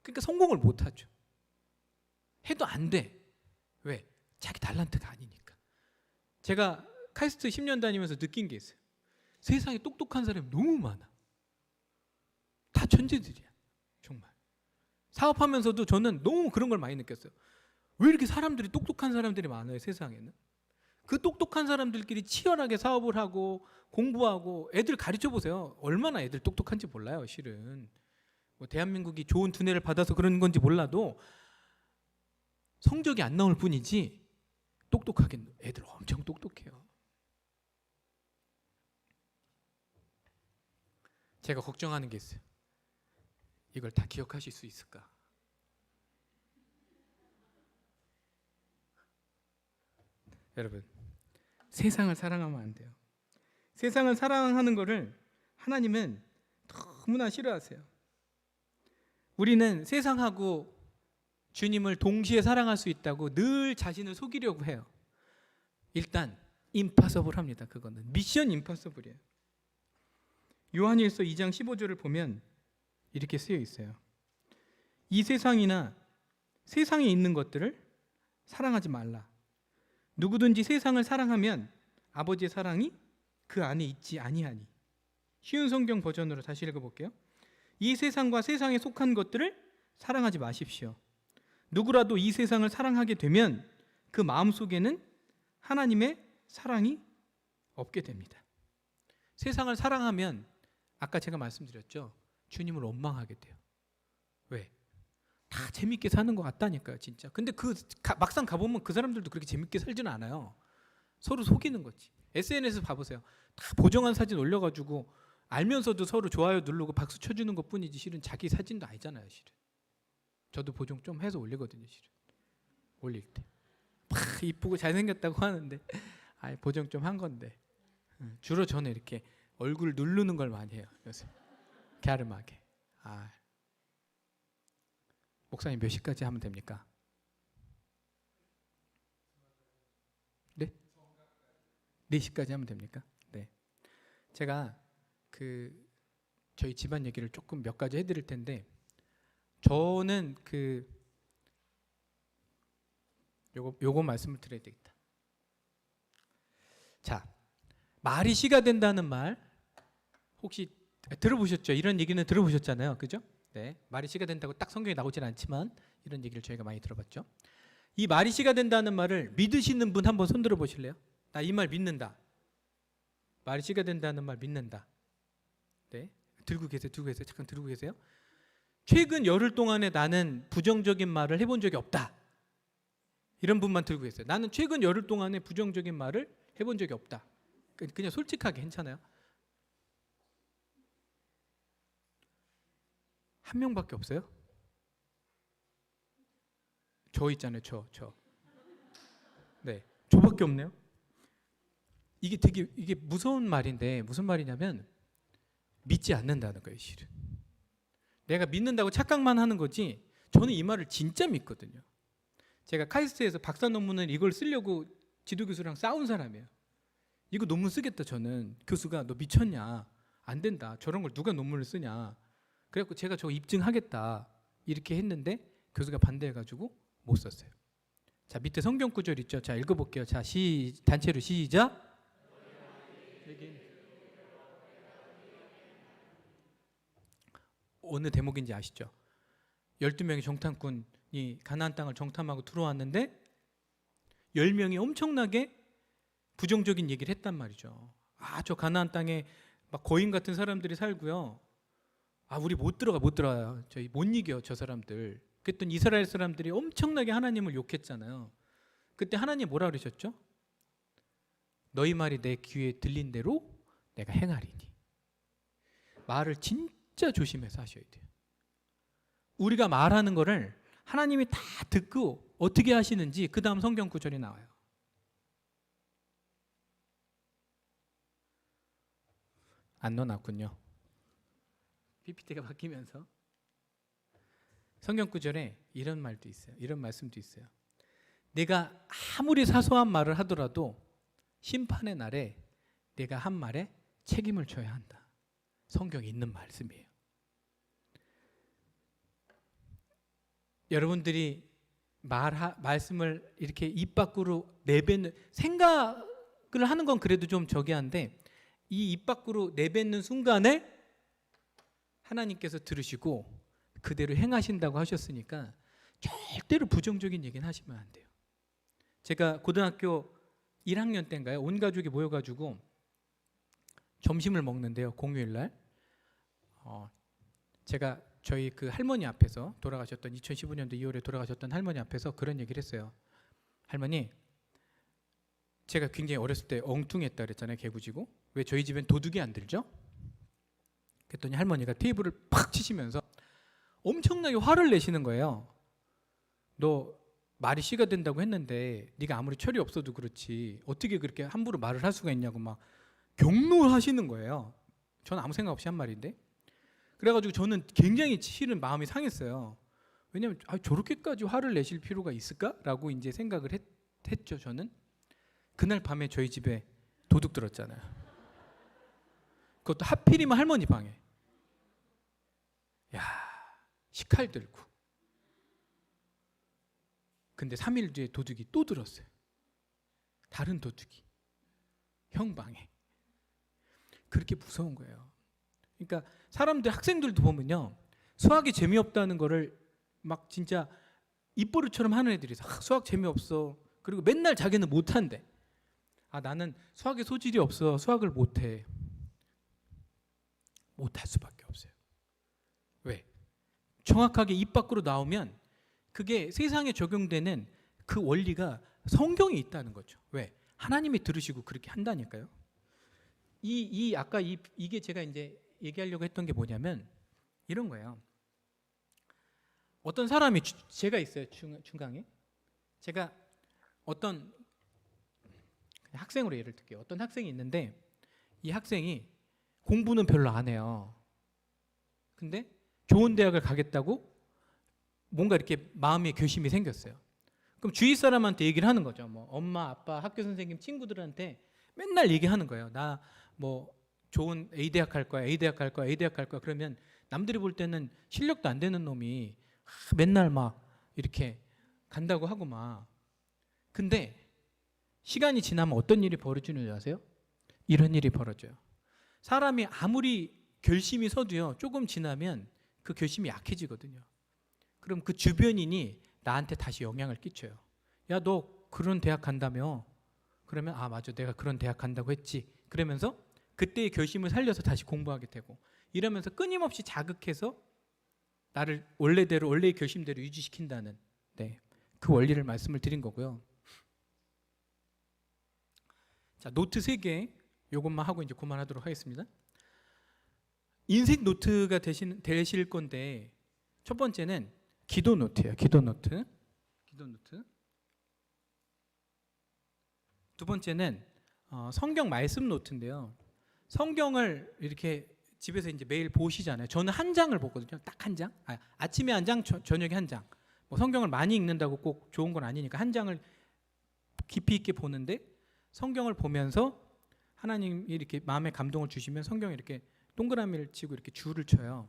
그러니까 성공을 못 하죠. 해도 안 돼. 왜? 자기 달란트가 아니니까. 제가 카이스트 10년 다니면서 느낀 게 있어요. 세상에 똑똑한 사람이 너무 많아. 다 천재들이야. 정말. 사업하면서도 저는 너무 그런 걸 많이 느꼈어요. 왜 이렇게 사람들이 똑똑한 사람들이 많아요, 세상에는? 그 똑똑한 사람들끼리 치열하게 사업을 하고 공부하고 애들 가르쳐 보세요. 얼마나 애들 똑똑한지 몰라요, 실은. 뭐 대한민국이 좋은 두뇌를 받아서 그런 건지 몰라도 성적이 안 나올 뿐이지 똑똑하긴 애들 엄청 똑똑해요. 제가 걱정하는 게 있어요. 이걸 다 기억하실 수 있을까? 여러분, 세상을 사랑하면 안 돼요. 세상을 사랑하는 거를 하나님은 너무나 싫어하세요. 우리는 세상하고 주님을 동시에 사랑할 수 있다고 늘 자신을 속이려고 해요. 일단 임파서블합니다. 그거는 미션 임파서블이에요. 요한일서 2장 15절을 보면 이렇게 쓰여 있어요. 이 세상이나 세상에 있는 것들을 사랑하지 말라. 누구든지 세상을 사랑하면 아버지의 사랑이 그 안에 있지 아니하니. 쉬운 성경 버전으로 다시 읽어볼게요. 이 세상과 세상에 속한 것들을 사랑하지 마십시오. 누구라도 이 세상을 사랑하게 되면 그 마음속에는 하나님의 사랑이 없게 됩니다. 세상을 사랑하면 아까 제가 말씀드렸죠, 주님을 원망하게 돼요. 왜? 다 재밌게 사는 것 같다니까요, 진짜. 근데 막상 가보면 그 사람들도 그렇게 재밌게 살지는 않아요. 서로 속이는 거지. SNS 봐보세요. 다 보정한 사진 올려가지고 알면서도 서로 좋아요 누르고 박수 쳐주는 것 뿐이지 실은 자기 사진도 아니잖아요, 실은. 저도 보정 좀 해서 올리거든요, 실은. 올릴 때 막 이쁘고 잘생겼다고 하는데 보정 좀 한 건데 주로 저는 이렇게 얼굴 누르는 걸 많이 해요, 요새. 갸름하게. 목사님 몇 시까지 하면 됩니까? 네? 4시까지 하면 됩니까? 네. 제가 저희 집안 얘기를 조금 몇 가지 해드릴 텐데, 저는 요거 말씀을 드려야 되겠다. 자, 말이 씨가 된다는 말 혹시 들어보셨죠? 이런 얘기는 들어보셨잖아요, 그죠? 네, 말이 씨가 된다고 딱 성경에 나오진 않지만 이런 얘기를 저희가 많이 들어봤죠. 이 말이 씨가 된다는 말을 믿으시는 분 한번 손 들어 보실래요? 나 이 말 믿는다. 말이 씨가 된다는 말 믿는다. 네, 들고 계세요. 잠깐 들고 계세요. 최근 열흘 동안에 나는 부정적인 말을 해본 적이 없다. 이런 분만 들고 있어요. 나는 최근 열흘 동안에 부정적인 말을 해본 적이 없다. 그냥 솔직하게 괜찮아요? 한 명밖에 없어요? 저 있잖아요. 저. 네, 저밖에 없네요. 이게 무서운 말인데 무슨 말이냐면 믿지 않는다는 거예요, 실은. 내가 믿는다고 착각만 하는 거지. 저는 이 말을 진짜 믿거든요. 제가 카이스트에서 박사 논문을 이걸 쓰려고 지도 교수랑 싸운 사람이에요. 이거 논문 쓰겠다 저는. 교수가 너 미쳤냐? 안 된다. 저런 걸 누가 논문을 쓰냐? 그래갖고 제가 저거 입증하겠다 이렇게 했는데 교수가 반대해가지고 못 썼어요. 자, 밑에 성경 구절 있죠? 자, 읽어볼게요. 자, 단체로 시작. 어느 대목인지 아시죠? 12명의 정탐꾼이 가나안 땅을 정탐하고 들어왔는데 10명이 엄청나게 부정적인 얘기를 했단 말이죠. 아, 저 가나안 땅에 막 거인 같은 사람들이 살고요. 아, 우리 못 들어가요. 저희 못 이겨 저 사람들. 그랬더니 이스라엘 사람들이 엄청나게 하나님을 욕했잖아요. 그때 하나님 뭐라 그러셨죠? 너희 말이 내 귀에 들린 대로 내가 행하리니. 말을 진짜 조심해서 하셔야 돼요. 우리가 말하는 거를 하나님이 다 듣고 어떻게 하시는지 그 다음 성경 구절이 나와요. 안 넣어놨군요. PPT가 바뀌면서 성경 구절에 이런 말도 있어요. 이런 말씀도 있어요. 내가 아무리 사소한 말을 하더라도 심판의 날에 내가 한 말에 책임을 져야 한다. 성경에 있는 말씀이에요. 여러분들이 말씀을 이렇게 입 밖으로 내뱉는 생각을 하는 건 그래도 좀 저기 한데 이 입 밖으로 내뱉는 순간에 하나님께서 들으시고 그대로 행하신다고 하셨으니까 절대로 부정적인 얘기는 하시면 안 돼요. 제가 고등학교 1학년 때인가요? 온 가족이 모여가지고 점심을 먹는데요. 공휴일 날 제가 저희 그 할머니 앞에서 돌아가셨던 2015년도 2월에 돌아가셨던 할머니 앞에서 그런 얘기를 했어요. 할머니, 제가 굉장히 어렸을 때 엉뚱했다 그랬잖아요. 개구지고. 왜 저희 집엔 도둑이 안 들죠? 그랬더니 할머니가 테이블을 팍 치시면서 엄청나게 화를 내시는 거예요. 너 말이 씨가 된다고 했는데 네가 아무리 철이 없어도 그렇지 어떻게 그렇게 함부로 말을 할 수가 있냐고 막 경노하시는 거예요. 저는 아무 생각 없이 한 말인데. 그래가지고 저는 굉장히 실은 마음이 상했어요. 왜냐하면 저렇게까지 화를 내실 필요가 있을까라고 이제 생각을 했죠. 저는 그날 밤에 저희 집에 도둑 들었잖아요. 그것도 하필이면 할머니 방에. 야, 식칼 들고. 근데 3일 뒤에 도둑이 또 들었어요. 다른 도둑이 형 방에. 그렇게 무서운 거예요. 그러니까 사람들, 학생들도 보면요, 수학이 재미없다는 거를 막 진짜 입버릇처럼 하는 애들이 있어요. 수학 재미없어. 그리고 맨날 자기는 못한대. 나는 수학에 소질이 없어. 수학을 못해. 못할 수밖에 없어요. 왜? 정확하게 입 밖으로 나오면 그게 세상에 적용되는 그 원리가 성경에 있다는 거죠. 왜? 하나님이 들으시고 그렇게 한다니까요. 아까 이게 제가 이제 얘기하려고 했던 게 뭐냐면 이런 거예요. 어떤 사람이 제가 있어요. 중강에. 제가 어떤 학생으로 예를 들게요. 어떤 학생이 있는데 이 학생이 공부는 별로 안 해요. 근데 좋은 대학을 가겠다고 뭔가 이렇게 마음에 결심이 생겼어요. 그럼 주위 사람한테 얘기를 하는 거죠. 뭐 엄마, 아빠, 학교 선생님, 친구들한테 맨날 얘기하는 거예요. 나 뭐 좋은 A 대학 갈 거야, A 대학 갈 거야, A 대학 갈 거야. 그러면 남들이 볼 때는 실력도 안 되는 놈이 맨날 막 이렇게 간다고 하고 막. 근데 시간이 지나면 어떤 일이 벌어지는 줄 아세요? 이런 일이 벌어져요. 사람이 아무리 결심이 서도요, 조금 지나면 그 결심이 약해지거든요. 그럼 그 주변인이 나한테 다시 영향을 끼쳐요. 야, 너 그런 대학 간다며? 그러면 맞아, 내가 그런 대학 간다고 했지. 그러면서 그때의 결심을 살려서 다시 공부하게 되고, 이러면서 끊임없이 자극해서 나를 원래의 결심대로 유지시킨다는, 그 원리를 말씀을 드린 거고요. 자, 노트 3개 요것만 하고 이제 그만하도록 하겠습니다. 인생 노트가 되실 건데 첫 번째는 기도 노트예요. 기도 노트. 기도 노트. 두 번째는 성경 말씀 노트인데요. 성경을 이렇게 집에서 이제 매일 보시잖아요. 저는 한 장을 보거든요. 딱 한 장. 아침에 한 장, 저녁에 한 장. 뭐 성경을 많이 읽는다고 꼭 좋은 건 아니니까 한 장을 깊이 있게 보는데 성경을 보면서 하나님이 이렇게 마음에 감동을 주시면 성경에 이렇게 동그라미를 치고 이렇게 줄을 쳐요.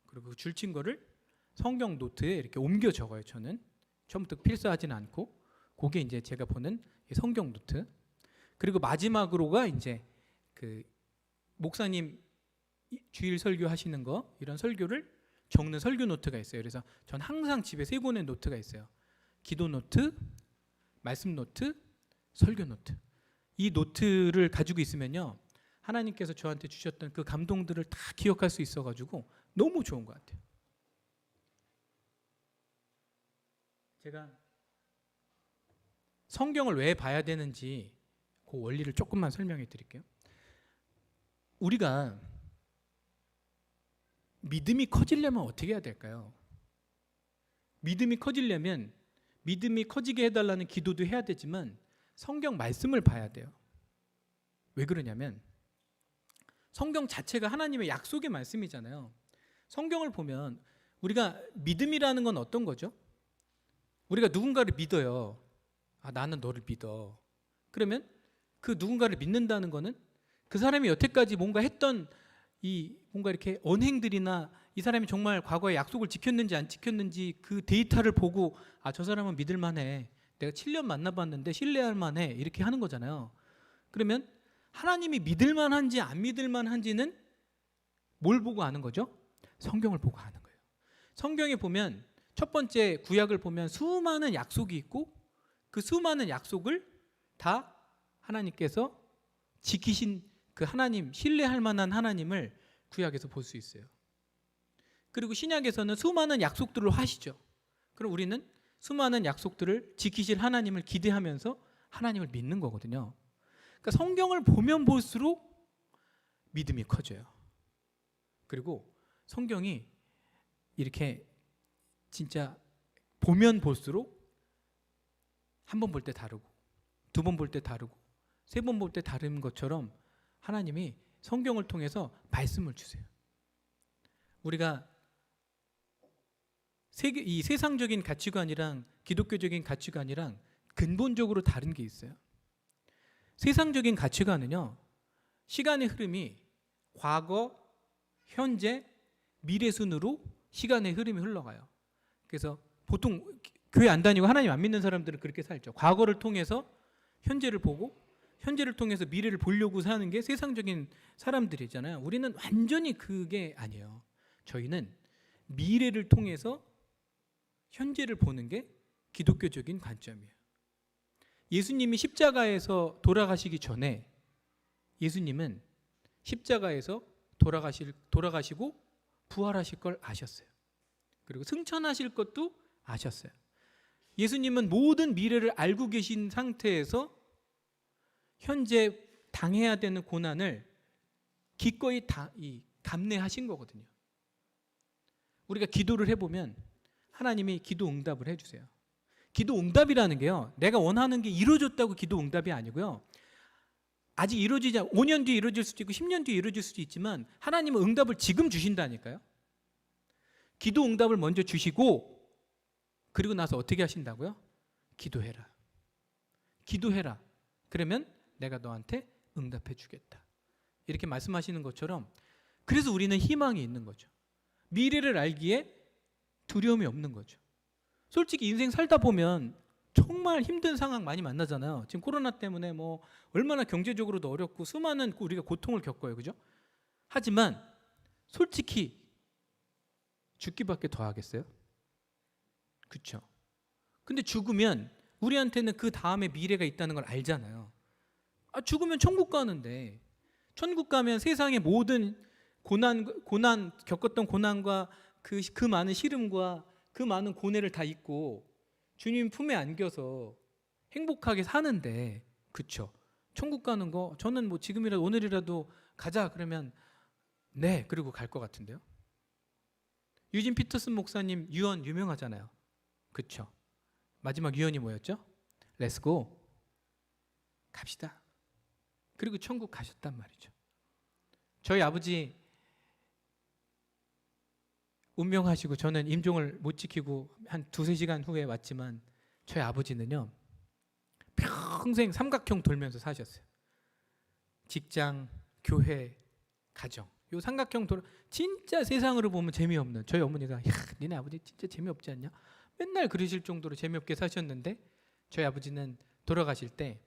그리고 그 줄 친 거를 성경 노트에 이렇게 옮겨 적어요. 저는 처음부터 필사하지는 않고 그게 이제 제가 보는 성경 노트. 그리고 마지막으로가 이제 그 목사님 주일 설교 하시는 거 이런 설교를 적는 설교 노트가 있어요. 그래서 전 항상 집에 3권의 노트가 있어요. 기도 노트, 말씀 노트, 설교 노트. 이 노트를 가지고 있으면요, 하나님께서 저한테 주셨던 그 감동들을 다 기억할 수 있어가지고 너무 좋은 것 같아요. 제가 성경을 왜 봐야 되는지 그 원리를 조금만 설명해 드릴게요. 우리가 믿음이 커지려면 어떻게 해야 될까요? 믿음이 커지려면 믿음이 커지게 해달라는 기도도 해야 되지만 성경 말씀을 봐야 돼요. 왜 그러냐면 성경 자체가 하나님의 약속의 말씀이잖아요. 성경을 보면 우리가 믿음이라는 건 어떤 거죠? 우리가 누군가를 믿어요. 나는 너를 믿어. 그러면 그 누군가를 믿는다는 거는 그 사람이 여태까지 뭔가 했던 이 뭔가 이렇게 언행들이나 이 사람이 정말 과거에 약속을 지켰는지 안 지켰는지 그 데이터를 보고 저 사람은 믿을 만해. 내가 7년 만나봤는데 신뢰할 만해. 이렇게 하는 거잖아요. 그러면 하나님이 믿을 만한지 안 믿을 만한지는 뭘 보고 아는 거죠? 성경을 보고 아는 거예요. 성경에 보면 첫 번째 구약을 보면 수많은 약속이 있고 그 수많은 약속을 다 하나님께서 지키신 그 하나님, 신뢰할 만한 하나님을 구약에서 볼 수 있어요. 그리고 신약에서는 수많은 약속들을 하시죠. 그럼 우리는 수많은 약속들을 지키실 하나님을 기대하면서 하나님을 믿는 거거든요. 그러니까 성경을 보면 볼수록 믿음이 커져요. 그리고 성경이 이렇게 진짜 보면 볼수록 한 번 볼 때 다르고 두 번 볼 때 다르고 세 번 볼 때 다른 것처럼 하나님이 성경을 통해서 말씀을 주세요. 우리가 이 세상적인 가치관이랑 기독교적인 가치관이랑 근본적으로 다른 게 있어요. 세상적인 가치관은요, 시간의 흐름이 과거, 현재, 미래 순으로 시간의 흐름이 흘러가요. 그래서 보통 교회 안 다니고 하나님 안 믿는 사람들은 그렇게 살죠. 과거를 통해서 현재를 보고 현재를 통해서 미래를 보려고 사는 게 세상적인 사람들이잖아요. 우리는 완전히 그게 아니에요. 저희는 미래를 통해서 현재를 보는 게 기독교적인 관점이에요. 예수님이 십자가에서 돌아가시기 전에 예수님은 십자가에서 돌아가시고 부활하실 걸 아셨어요. 그리고 승천하실 것도 아셨어요. 예수님은 모든 미래를 알고 계신 상태에서 현재 당해야 되는 고난을 기꺼이 감내하신 거거든요. 우리가 기도를 해보면 하나님이 기도 응답을 해주세요. 기도 응답이라는 게요, 내가 원하는 게 이루어졌다고 기도 응답이 아니고요, 아직 이루어지지 5년 뒤에 이루어질 수도 있고 10년 뒤에 이루어질 수도 있지만 하나님은 응답을 지금 주신다니까요. 기도 응답을 먼저 주시고 그리고 나서 어떻게 하신다고요? 기도해라. 기도해라. 그러면 내가 너한테 응답해 주겠다. 이렇게 말씀하시는 것처럼, 그래서 우리는 희망이 있는 거죠. 미래를 알기에 두려움이 없는 거죠. 솔직히 인생 살다 보면 정말 힘든 상황 많이 만나잖아요. 지금 코로나 때문에 뭐 얼마나 경제적으로도 어렵고 수많은 우리가 고통을 겪어요. 그죠? 하지만 솔직히 죽기밖에 더 하겠어요? 그렇죠? 근데 죽으면 우리한테는 그 다음에 미래가 있다는 걸 알잖아요. 죽으면 천국 가는데, 천국 가면 세상의 모든 고난 겪었던 고난과 그 많은 시름과 그 많은 고뇌를 다 잊고 주님 품에 안겨서 행복하게 사는데, 그쵸? 천국 가는 거 저는 뭐 지금이라도 오늘이라도 가자 그러면 네, 그리고 갈 것 같은데요. 유진 피터슨 목사님 유언 유명하잖아요. 그쵸? 마지막 유언이 뭐였죠? 렛츠고, 갑시다. 그리고 천국 가셨단 말이죠. 저희 아버지 운명하시고 저는 임종을 못 지키고 한 2-3시간 후에 왔지만 저희 아버지는요 평생 삼각형 돌면서 사셨어요. 직장, 교회, 가정, 요 삼각형 돌, 진짜 세상으로 보면 재미없는, 저희 어머니가 야 니네 아버지 진짜 재미없지 않냐 맨날 그러실 정도로 재미없게 사셨는데 저희 아버지는 돌아가실 때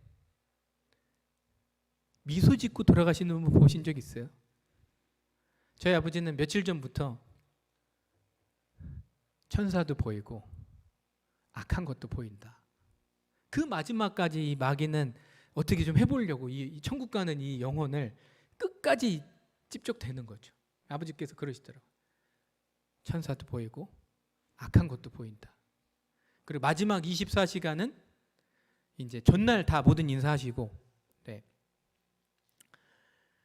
미소 짓고 돌아가시는 분 보신 적 있어요? 저희 아버지는 며칠 전부터 천사도 보이고 악한 것도 보인다. 그 마지막까지 이 마귀는 어떻게 좀 해보려고 이 천국 가는 이 영혼을 끝까지 찝적대는 거죠. 아버지께서 그러시더라고요. 천사도 보이고 악한 것도 보인다. 그리고 마지막 24시간은 이제 전날 다 모든 인사하시고, 네.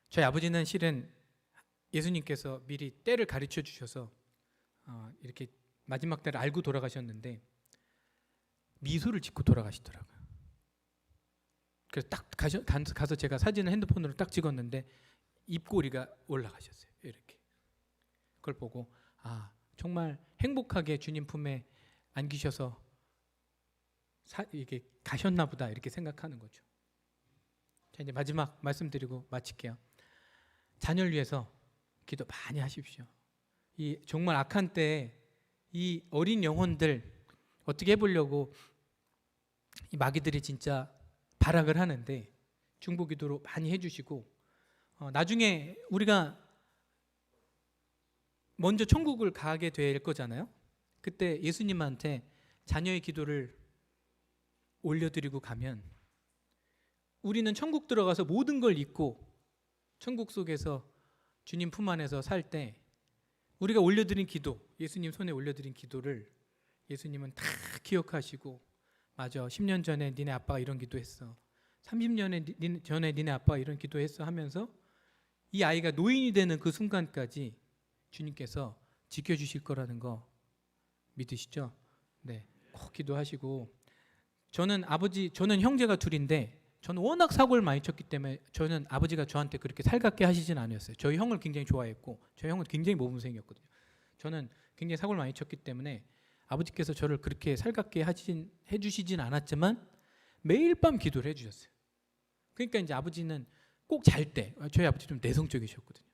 저희 아버지는 실은 예수님께서 미리 때를 가르쳐 주셔서 이렇게 마지막 때를 알고 돌아가셨는데 미소를 짓고 돌아가시더라고요. 그래서 딱 가서 제가 사진을 핸드폰으로 딱 찍었는데 입꼬리가 올라가셨어요. 이렇게. 그걸 보고 아 정말 행복하게 주님 품에 안기셔서 이게 가셨나 보다 이렇게 생각하는 거죠. 자, 이제 마지막 말씀드리고 마칠게요. 자녀를 위해서 기도 많이 하십시오. 이 정말 악한 때에 이 어린 영혼들 어떻게 해보려고 이 마귀들이 진짜 발악을 하는데 중보기도로 많이 해주시고, 나중에 우리가 먼저 천국을 가게 될 거잖아요. 그때 예수님한테 자녀의 기도를 올려드리고 가면 우리는 천국 들어가서 모든 걸 잊고 천국 속에서 주님 품 안에서 살 때 우리가 올려드린 기도, 예수님 손에 올려드린 기도를 예수님은 다 기억하시고 맞아 10년 전에 니네 아빠가 이런 기도했어, 30년 전에 니네 아빠가 이런 기도했어 하면서 이 아이가 노인이 되는 그 순간까지 주님께서 지켜주실 거라는 거 믿으시죠? 네, 꼭 기도하시고, 저는 형제가 둘인데 저는 워낙 사고를 많이 쳤기 때문에 저는 아버지가 저한테 그렇게 살갑게 하시진 않았어요. 저희 형을 굉장히 좋아했고 저희 형은 굉장히 모범생이었거든요. 저는 굉장히 사고를 많이 쳤기 때문에 아버지께서 저를 그렇게 살갑게 해주시진 않았지만 매일 밤 기도를 해주셨어요. 그러니까 이제 아버지는 꼭 잘 때, 저희 아버지 좀 내성적이셨거든요.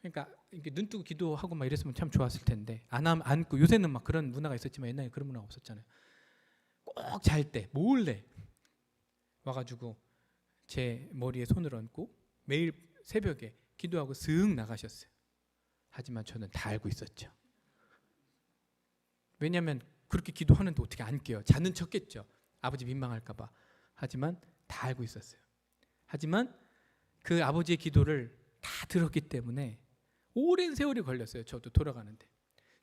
그러니까 이렇게 눈 뜨고 기도하고 막 이랬으면 참 좋았을 텐데 안고, 요새는 막 그런 문화가 있었지만 옛날에 그런 문화가 없었잖아요. 꼭 잘 때 몰래 와가지고 제 머리에 손을 얹고 매일 새벽에 기도하고 슥 나가셨어요. 하지만 저는 다 알고 있었죠. 왜냐하면 그렇게 기도하는데 어떻게 안 깨요? 자는 척했죠. 아버지 민망할까 봐. 하지만 다 알고 있었어요. 하지만 그 아버지의 기도를 다 들었기 때문에 오랜 세월이 걸렸어요. 저도 돌아가는데.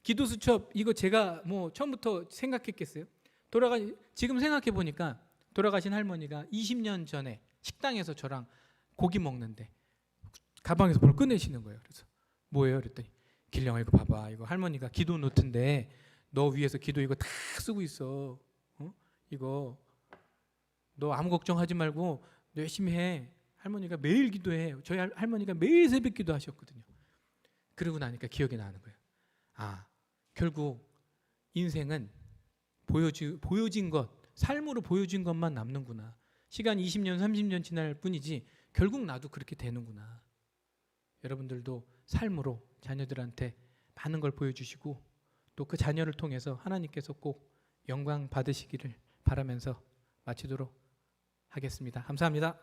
기도 수첩 이거 제가 뭐 처음부터 생각했겠어요? 지금 생각해 보니까 돌아가신 할머니가 20년 전에 식당에서 저랑 고기 먹는데 가방에서 뭘 꺼내시는 거예요. 그래서 뭐예요? 그랬더니 길령아 이거 봐봐. 이거 할머니가 기도 노트인데 너 위해서 기도 이거 다 쓰고 있어. 이거 너 아무 걱정하지 말고 너 열심히 해. 할머니가 매일 기도해. 저희 할머니가 매일 새벽 기도하셨거든요. 그러고 나니까 기억이 나는 거예요. 아, 결국 인생은 보여진 것, 삶으로 보여진 것만 남는구나. 시간 20년, 30년 지날 뿐이지 결국 나도 그렇게 되는구나. 여러분들도 삶으로 자녀들한테 많은 걸 보여주시고 또 그 자녀를 통해서 하나님께서 꼭 영광 받으시기를 바라면서 마치도록 하겠습니다. 감사합니다.